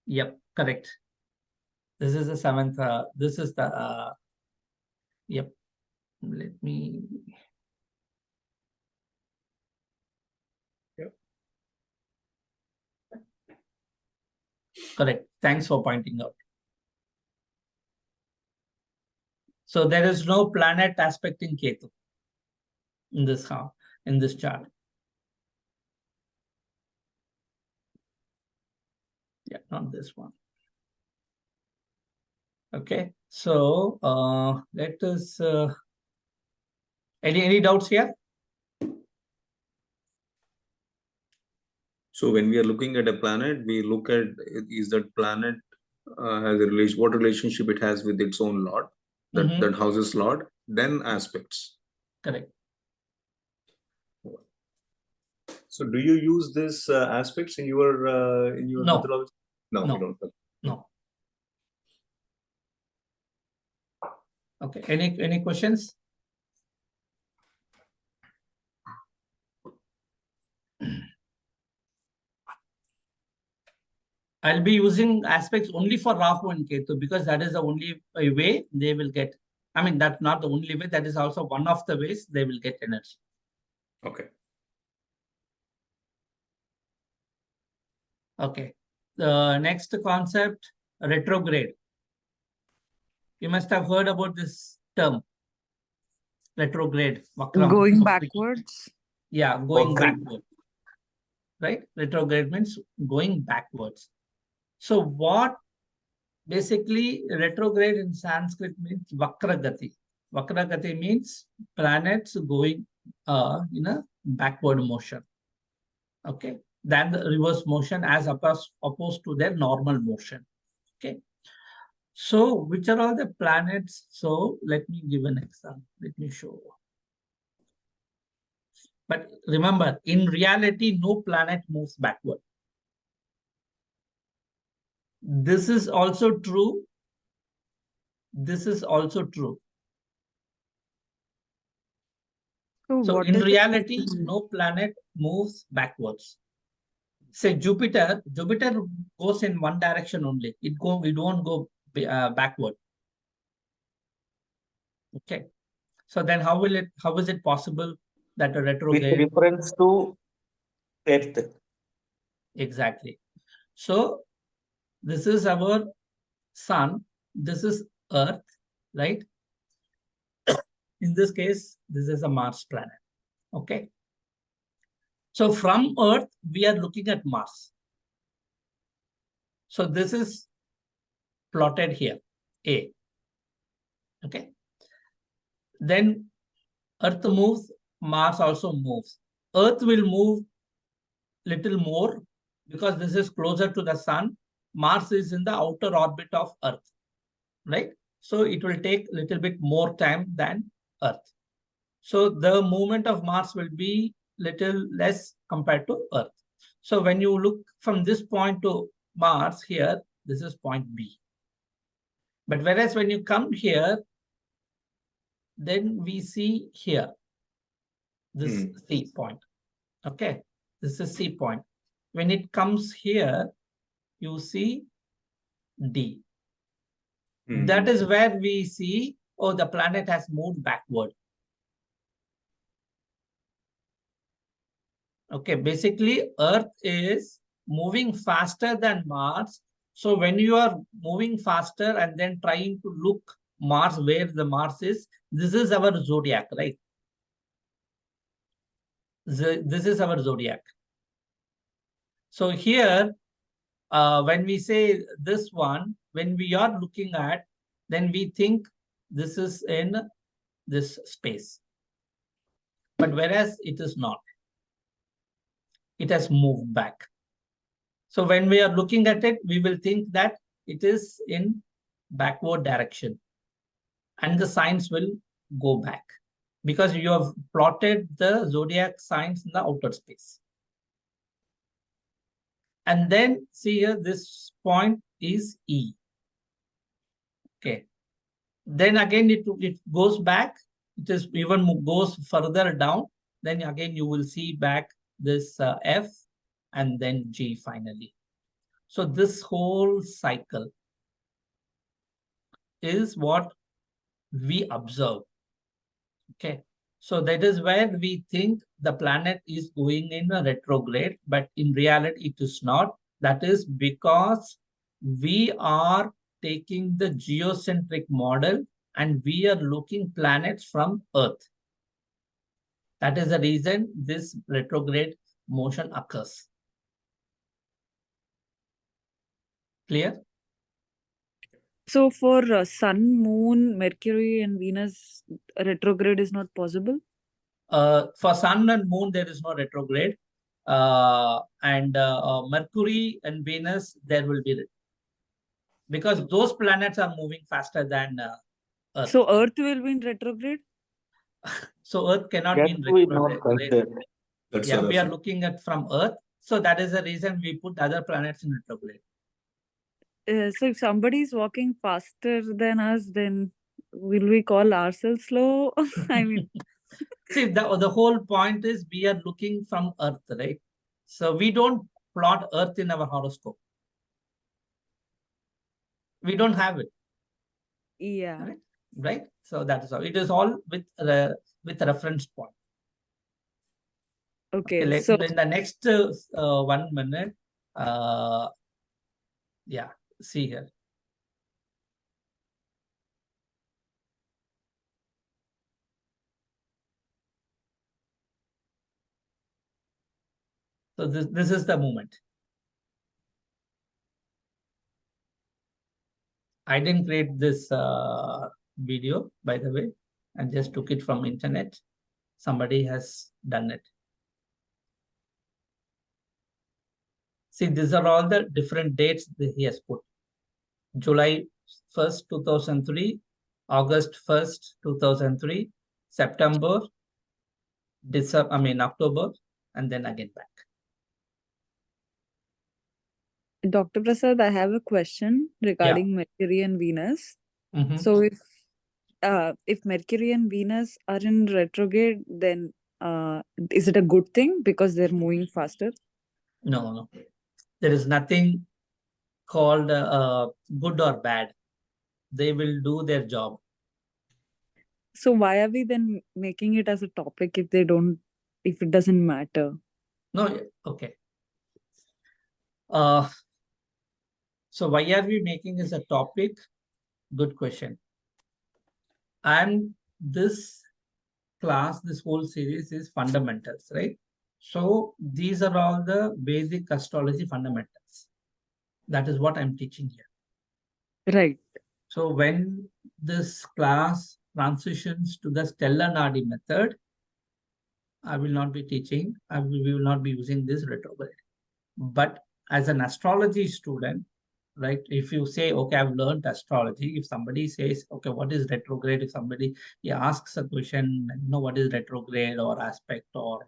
Speaker 1: Yep, correct. This is the 7th. This is the, yep. Let me. Yep. Correct. Thanks for pointing out. So there is no planet aspecting Ketu in this chart. Yeah, not this one. Okay. So let us. Any doubts here?
Speaker 2: So when we are looking at a planet, we look at is that planet has a relation, what relationship it has with its own lord, that house's lord, then aspects.
Speaker 1: Correct.
Speaker 2: So do you use this aspects in your
Speaker 1: No.
Speaker 2: methodology? No,
Speaker 1: No.
Speaker 2: we don't.
Speaker 1: No. Okay. Any questions? I'll be using aspects only for Rahu and Ketu, because that is the only way they will get. I mean, that's not the only way. That is also one of the ways they will get energy.
Speaker 2: Okay.
Speaker 1: Okay. The next concept, retrograde. You must have heard about this term, retrograde.
Speaker 3: Going backwards?
Speaker 1: Yeah, going backward. right? Retrograde means going backwards. So what basically retrograde in Sanskrit means Vakragati. Vakragati means planets going in a backward motion. Okay, than the reverse motion as opposed to their normal motion. Okay, so which are all the planets? So let me give an example. Let me show. But remember, in reality, no planet moves backward. This is also true. This is also true. So in reality, no planet moves backwards. Say Jupiter goes in one direction only. It won't go backward. Okay. So then how is it possible that a retrograde?
Speaker 4: With reference to Earth.
Speaker 1: Exactly. So this is our sun. This is Earth, right? In this case, this is a Mars planet. Okay. So from Earth, we are looking at Mars. So this is plotted here, A. Okay. Then Earth moves, Mars also moves. Earth will move little more because this is closer to the sun. Mars is in the outer orbit of Earth, right? So it will take a little bit more time than Earth. So the movement of Mars will be little less compared to Earth. So when you look from this point to Mars here, this is point B. But whereas when you come here, then we see here, this C point. Okay, this is C point. When it comes here, you see D. That is where we see, oh, the planet has moved backward. Okay, basically Earth is moving faster than Mars. So when you are moving faster and then trying to look Mars, where the Mars is, this is our zodiac, right? This is our zodiac. So here, when we say this one, when we are looking at, then we think this is in this space. But whereas it is not. It has moved back. So when we are looking at it, we will think that it is in backward direction. And the signs will go back because you have plotted the zodiac signs in the outer space. And then see here, this point is E. Okay. Then again, it goes back. It is even goes further down. Then again, you will see back this F and then G finally. So this whole cycle is what we observe. Okay. So that is where we think the planet is going in a retrograde, but in reality, it is not. That is because we are taking the geocentric model and we are looking planets from Earth. That is the reason this retrograde motion occurs. Clear?
Speaker 3: So for Sun, Moon, Mercury, and Venus, retrograde is not possible?
Speaker 1: For Sun and Moon, there is no retrograde. And Mercury and Venus, there will be, because those planets are moving faster than Earth.
Speaker 3: So Earth will be in retrograde?
Speaker 1: So Earth cannot be in retrograde. Yeah, we are looking at from Earth. So that is the reason we put other planets in retrograde.
Speaker 3: So if somebody is walking faster than us, then will we call ourselves slow? I mean,
Speaker 1: see, the whole point is we are looking from Earth, right? So we don't plot Earth in our horoscope. We don't have it.
Speaker 3: yeah.
Speaker 1: Right? So that is how it is, all with reference point.
Speaker 3: Okay.
Speaker 1: So in the next 1 minute, yeah, see here. So this is the moment. I didn't create this video, by the way. I just took it from internet. Somebody has done it. See, these are all the different dates that he has put. July 1st, 2003, August 1st, 2003, September, October, and then again back.
Speaker 3: Dr. Prasad, I have a question regarding Mercury and Venus.
Speaker 1: Mhm.
Speaker 3: So if Mercury and Venus are in retrograde, then is it a good thing because they're moving faster?
Speaker 1: No. There is nothing called good or bad. They will do their job.
Speaker 3: So why are we then making it as a topic if it doesn't matter?
Speaker 1: No, okay. So why are we making this a topic? Good question. And this class, this whole series is fundamentals, right? So these are all the basic astrology fundamentals. That is what I'm teaching here.
Speaker 3: Right.
Speaker 1: So when this class transitions to the stellar Nadi method, I will not be teaching, we will not be using this retrograde. But as an astrology student, right, if you say, okay, I've learned astrology, if somebody says, okay, what is retrograde? If somebody asks a question, what is retrograde or aspect or,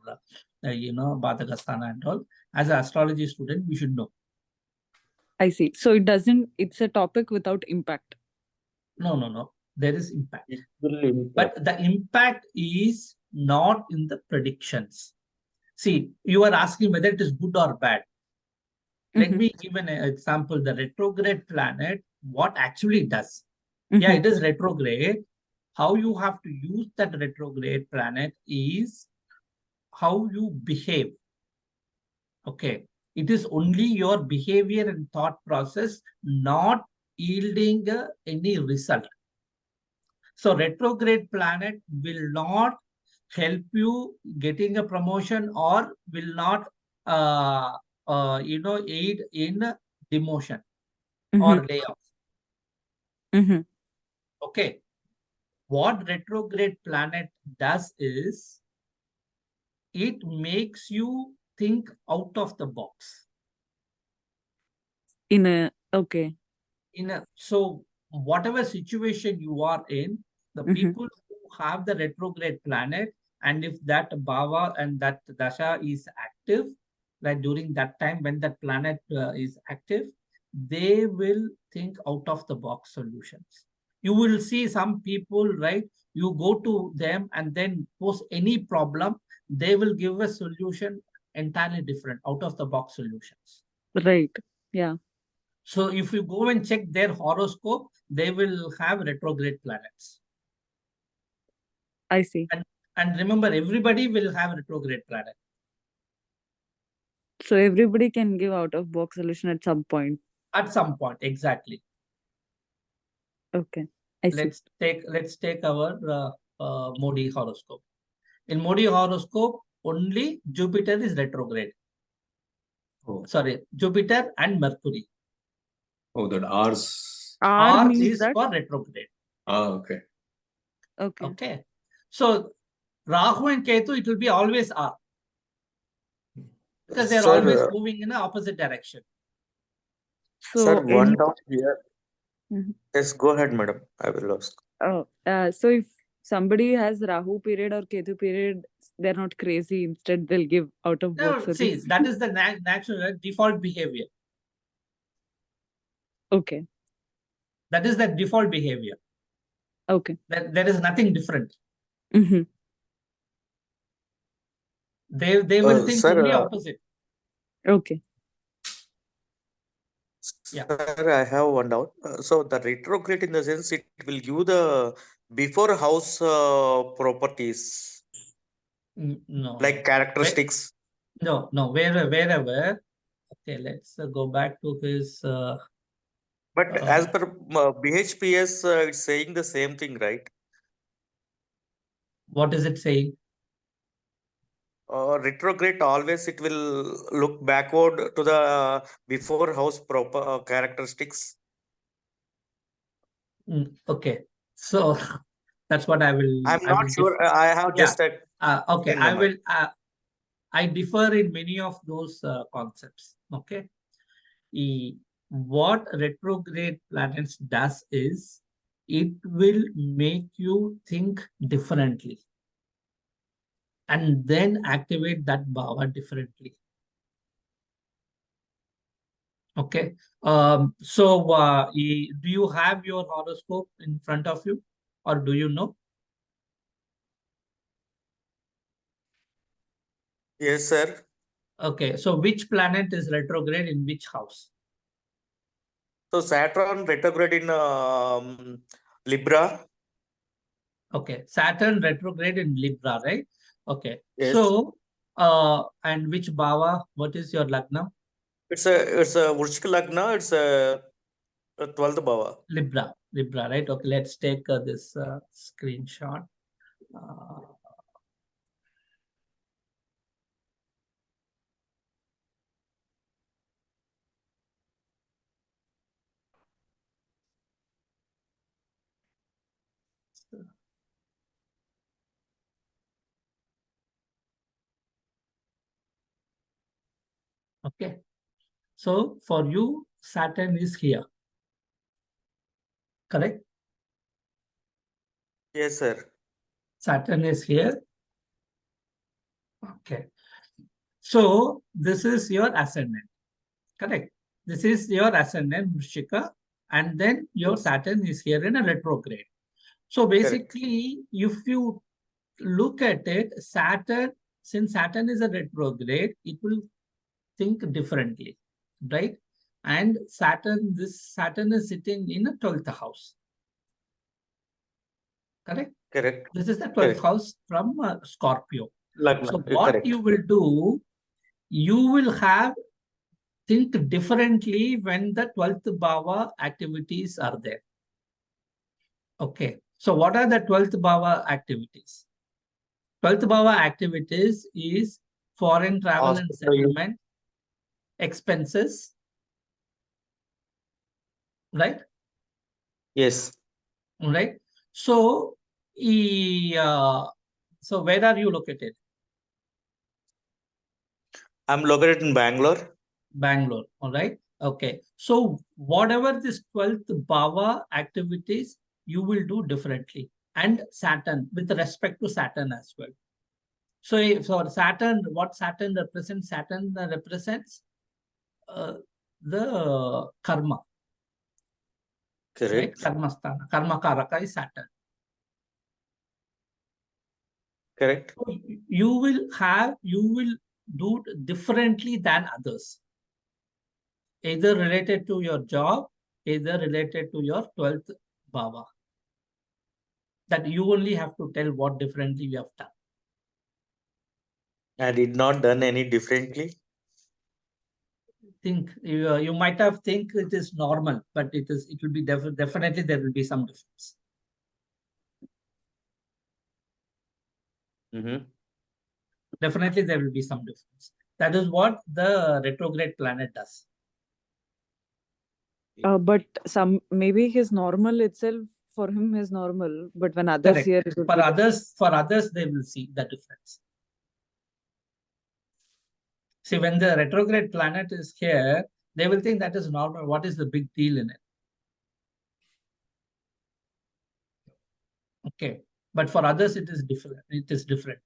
Speaker 1: Bhadakasthana and all, as an astrology student, we should know.
Speaker 3: I see. So it's a topic without impact.
Speaker 1: No. There is impact. But the impact is not in the predictions. See, you are asking whether it is good or bad. Let me give an example. The retrograde planet, what actually does? Yeah, it is retrograde. How you have to use that retrograde planet is how you behave. Okay. It is only your behavior and thought process not yielding any result. So retrograde planet will not help you getting a promotion or will not aid in demotion or layoff. Okay. What retrograde planet does is it makes you think out of the box. So whatever situation you are in, the people who have the retrograde planet, and if that bhava and that dasha is active, like during that time when that planet is active, they will think out of the box solutions. You will see some people, right? You go to them and then post any problem, they will give a solution entirely different, out of the box solutions.
Speaker 3: Right. Yeah.
Speaker 1: So if you go and check their horoscope, they will have retrograde planets.
Speaker 3: I see.
Speaker 1: And remember, everybody will have retrograde planet.
Speaker 3: So everybody can give out of box solution at some point.
Speaker 1: At some point, exactly.
Speaker 3: Okay. I see.
Speaker 1: Let's take our Modi horoscope. In Modi horoscope, only Jupiter is retrograde.
Speaker 2: Oh.
Speaker 1: Sorry, Jupiter and Mercury.
Speaker 2: Oh, that R's.
Speaker 1: R is that? For retrograde.
Speaker 2: Okay.
Speaker 1: Okay. So Rahu and Ketu, it will be always R. Because they're always moving in the opposite direction.
Speaker 4: So one doubt here. Yes, go ahead, madam. I will ask.
Speaker 3: So if somebody has Rahu period or Ketu period, they're not crazy. Instead, they'll give out of box.
Speaker 1: See, that is the natural default behavior.
Speaker 3: Okay.
Speaker 1: That is the default behavior.
Speaker 3: Okay.
Speaker 1: There is nothing different. They will think only opposite.
Speaker 3: Okay.
Speaker 1: Yeah.
Speaker 4: Sir, I have one doubt. So the retrograde, in the sense, it will give the before house properties.
Speaker 1: No.
Speaker 4: Like characteristics.
Speaker 1: No. Wherever. Okay, let's go back to his.
Speaker 4: But as per BHPS, it's saying the same thing, right?
Speaker 1: What is it saying?
Speaker 4: Retrograde always it will look backward to the before house proper characteristics.
Speaker 1: Okay, so that's what I will.
Speaker 4: I'm
Speaker 1: I
Speaker 4: not
Speaker 1: will
Speaker 4: sure. I have
Speaker 1: yeah.
Speaker 4: just a
Speaker 1: Okay,
Speaker 4: in my
Speaker 1: I
Speaker 4: mind.
Speaker 1: will. I differ in many of those concepts. Okay, what retrograde planets does is it will make you think differently and then activate that bhava differently. Okay. So do you have your horoscope in front of you, or do you know?
Speaker 4: Yes, sir.
Speaker 1: Okay. So which planet is retrograde in which house?
Speaker 4: So Saturn retrograde in Libra.
Speaker 1: Okay. Saturn retrograde in Libra, right? Okay.
Speaker 4: Yes.
Speaker 1: So and which bhava? What is your lagna?
Speaker 4: It's a Vrishka Lagna. It's a 12th bhava.
Speaker 1: Libra, right? Okay. Let's take this screenshot. Uh, Okay. So for you, Saturn is here. Correct?
Speaker 4: Yes, sir.
Speaker 1: Saturn is here. Okay. So this is your ascendant. Correct. This is your ascendant, Vrishika, and then your
Speaker 4: Yes.
Speaker 1: Saturn is here in a retrograde. So basically, if you look at it, Saturn, since Saturn is a retrograde, it will think differently, right? And this Saturn is sitting in a 12th house. Correct?
Speaker 4: Correct.
Speaker 1: This is the 12th
Speaker 4: Correct.
Speaker 1: house from Scorpio.
Speaker 4: Lagna.
Speaker 1: So what
Speaker 4: Correct.
Speaker 1: you will do, you will think differently when the 12th bhava activities are there. Okay. So what are the 12th bhava activities? 12th bhava activities is foreign travel and settlement, expenses, right?
Speaker 4: Yes.
Speaker 1: Right. So, so where are you located?
Speaker 4: I'm located in Bangalore.
Speaker 1: Bangalore. All right. Okay. So whatever this 12th bhava activities, you will do differently. And Saturn, with respect to Saturn as well. So for Saturn, what Saturn represents? Saturn represents the karma.
Speaker 4: Correct.
Speaker 1: Right? Karma sthana. Karma karaka is Saturn.
Speaker 4: Correct.
Speaker 1: So you will do differently than others. Either related to your job, either related to your 12th bhava. That you only have to tell what differently you have done.
Speaker 4: I did not done any differently.
Speaker 1: Think you might have think it is normal, but it will be definitely there will be some difference. Definitely there will be some difference. That is what the retrograde planet does.
Speaker 3: But maybe his normal itself for him is normal, but when others
Speaker 1: Correct.
Speaker 3: hear it would
Speaker 1: For
Speaker 3: be
Speaker 1: others they will see the difference. See, when the retrograde planet is here, they will think that is normal. What is the big deal in it? Okay. But for others, it is different. It is different.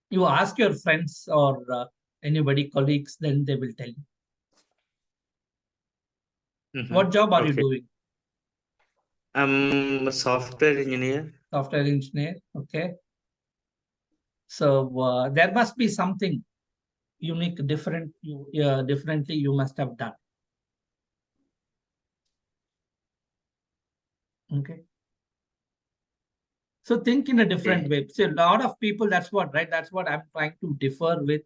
Speaker 1: You ask your friends or anybody, colleagues, then they will tell you. What job are you doing?
Speaker 4: I'm a software engineer.
Speaker 1: Software engineer. Okay. So there must be something unique, differently you must have done. Okay. So think in a different way. So a lot of people, that's what, right? That's what I'm trying to differ with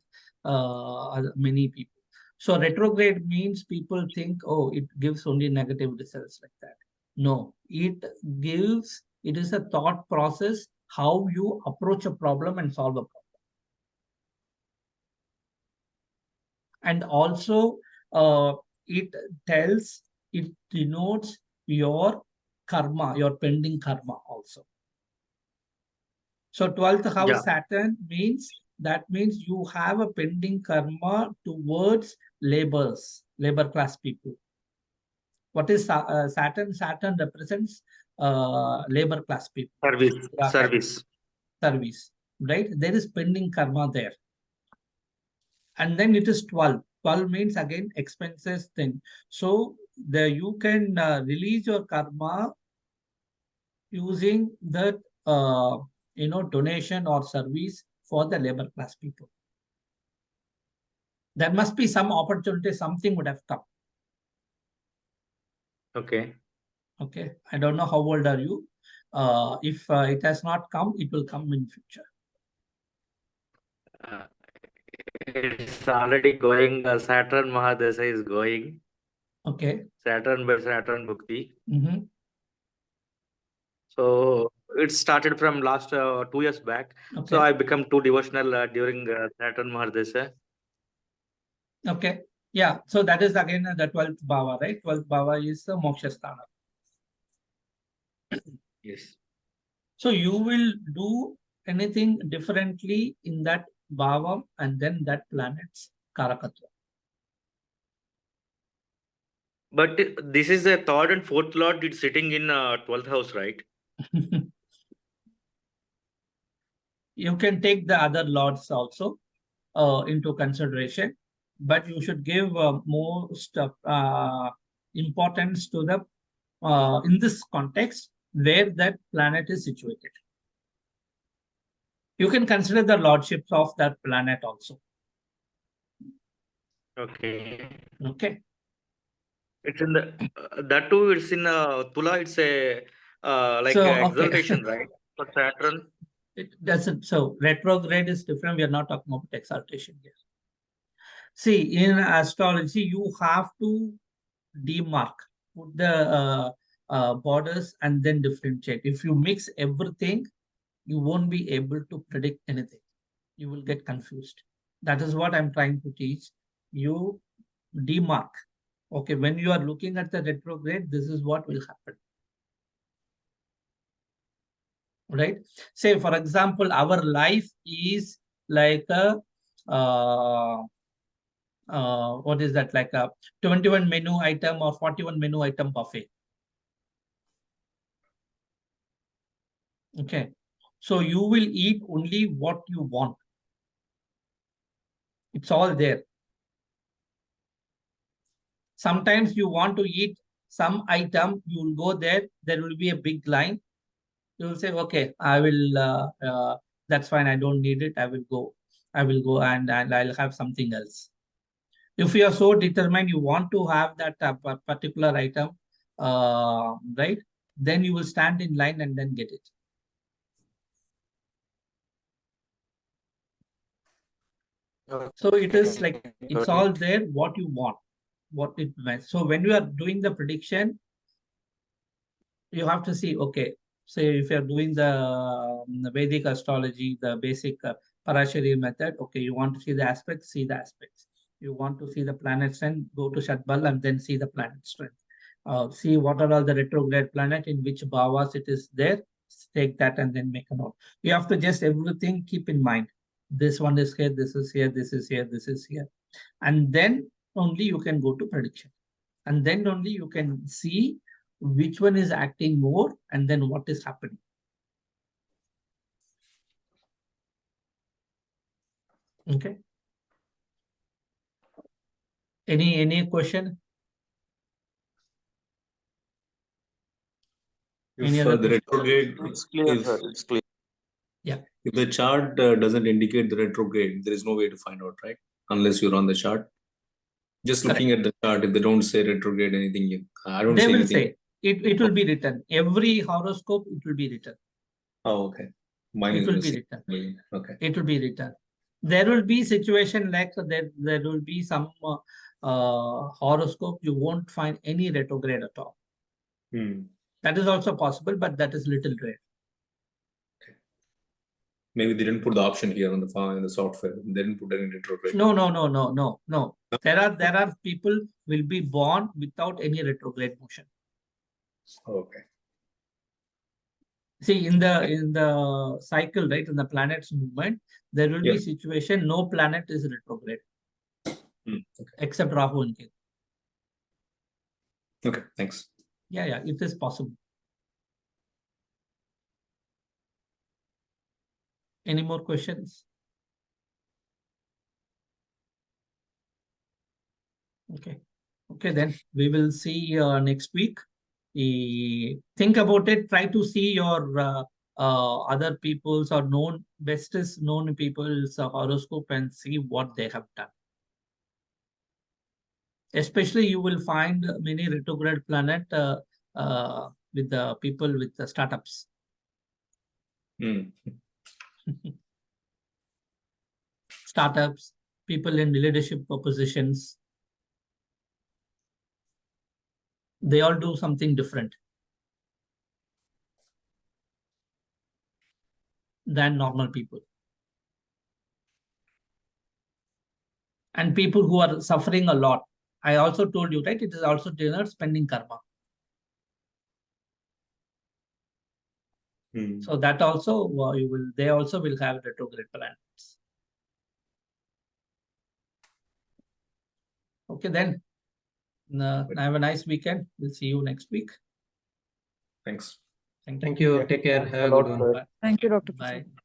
Speaker 1: many people. So retrograde means people think, oh, it gives only negative results like that. No, it gives It is a thought process, how you approach a problem and solve a problem. And also, it denotes your karma, your pending karma also. So 12th house Saturn means, that means you have a pending karma towards labor class people. What is Saturn? Saturn represents labor class people. Service, right? There is pending karma there. And then it is 12. 12 means again expenses thing. So you can release your karma using that donation or service for the labor class people. There must be some opportunity, something would have come.
Speaker 7: Okay.
Speaker 1: Okay. I don't know how old are you. If it has not come, it will come in future.
Speaker 7: It's already going. Saturn Mahadasha is going.
Speaker 1: Okay.
Speaker 7: Saturn by Saturn Bhukti.
Speaker 1: Mm-hmm.
Speaker 7: So it started from last 2 years back.
Speaker 1: Okay.
Speaker 7: So I become too devotional during Saturn Mahadasha.
Speaker 1: Okay. Yeah. So that is again the 12th bhava, right? 12th bhava is the moksha sthana.
Speaker 7: Yes.
Speaker 1: So you will do anything differently in that bhava and then that planet's karakatva.
Speaker 7: But this is the third and fourth lord. It's sitting in 12th house, right?
Speaker 1: You can take the other lords also into consideration, but you should give most importance to the in this context where that planet is situated. You can consider the lordships of that planet also.
Speaker 7: Okay.
Speaker 1: Okay.
Speaker 7: It's in the that too. It's in Tula. It's a like
Speaker 1: So,
Speaker 7: exaltation, right? For Saturn.
Speaker 1: It doesn't. So retrograde is different. We are not talking about exaltation here. See, in astrology, you have to demark, put the borders and then differentiate. If you mix everything, you won't be able to predict anything. You will get confused. That is what I'm trying to teach. You demark. Okay, when you are looking at the retrograde, this is what will happen. Right? Say, for example, our life is like a what is that, like a 21 menu item or 41 menu item buffet. Okay, so you will eat only what you want. It's all there. Sometimes you want to eat some item, you will go there, there will be a big line. You will say, okay, I will, that's fine, I don't need it, I will go and I'll have something else. If you are so determined, you want to have that particular item, right? Then you will stand in line and then get it.
Speaker 4: Okay.
Speaker 1: So it is like, it's all there, what you want, what it means. So when you are doing the prediction, you have to see, okay, say if you're doing the Vedic astrology, the basic Parashari method, okay, you want to see the aspects, see the aspects. You want to see the planet strength, go to Shatbal and then see the planet strength. See what are all the retrograde planet, in which bhavas it is there, take that and then make a note. You have to just everything keep in mind. This one is here, this is here, this is here, this is here. And then only you can go to prediction. And then only you can see which one is acting more and then what is happening. Okay. Any question?
Speaker 2: If
Speaker 1: Any other
Speaker 2: the retrograde,
Speaker 6: It's clear, sir. It's clear.
Speaker 1: Yeah.
Speaker 2: if the chart doesn't indicate the retrograde, there is no way to find out, right? Unless you're on the chart. Just looking at the chart, if they don't say retrograde anything, I don't
Speaker 1: They
Speaker 2: see
Speaker 1: will
Speaker 2: anything.
Speaker 1: say it will be written. Every horoscope, it will be written.
Speaker 2: Oh, okay. Mine
Speaker 1: It
Speaker 2: is
Speaker 1: will be
Speaker 2: missing.
Speaker 1: written.
Speaker 2: Okay.
Speaker 1: It will be written. There will be situation like there will be some horoscope, you won't find any retrograde at all. That is also possible, but that is little rare.
Speaker 2: Maybe they didn't put the option here on the file in the software. They didn't put any retrograde.
Speaker 1: No. There are people will be born without any retrograde motion.
Speaker 2: Okay.
Speaker 1: See, in the cycle, right, in the planet's movement, there will be situation no planet is retrograde except Rahu and Ketu.
Speaker 2: Okay, thanks.
Speaker 1: Yeah, it is possible. Any more questions? Okay, then we will see next week. Think about it. Try to see your other people's or bestest known people's horoscope and see what they have done. Especially, you will find many retrograde planet with the people with the startups. Startups, people in leadership positions. They all do something different than normal people. And people who are suffering a lot. I also told you, right? It is also dinner spending karma. So that also they also will have retrograde planets. Okay, then have a nice weekend. We'll see you next week.
Speaker 2: Thanks.
Speaker 1: Thank you.
Speaker 8: Thank you. Take care. Have a good one.
Speaker 3: Thank you, Dr.
Speaker 1: Bye.
Speaker 3: Prasad.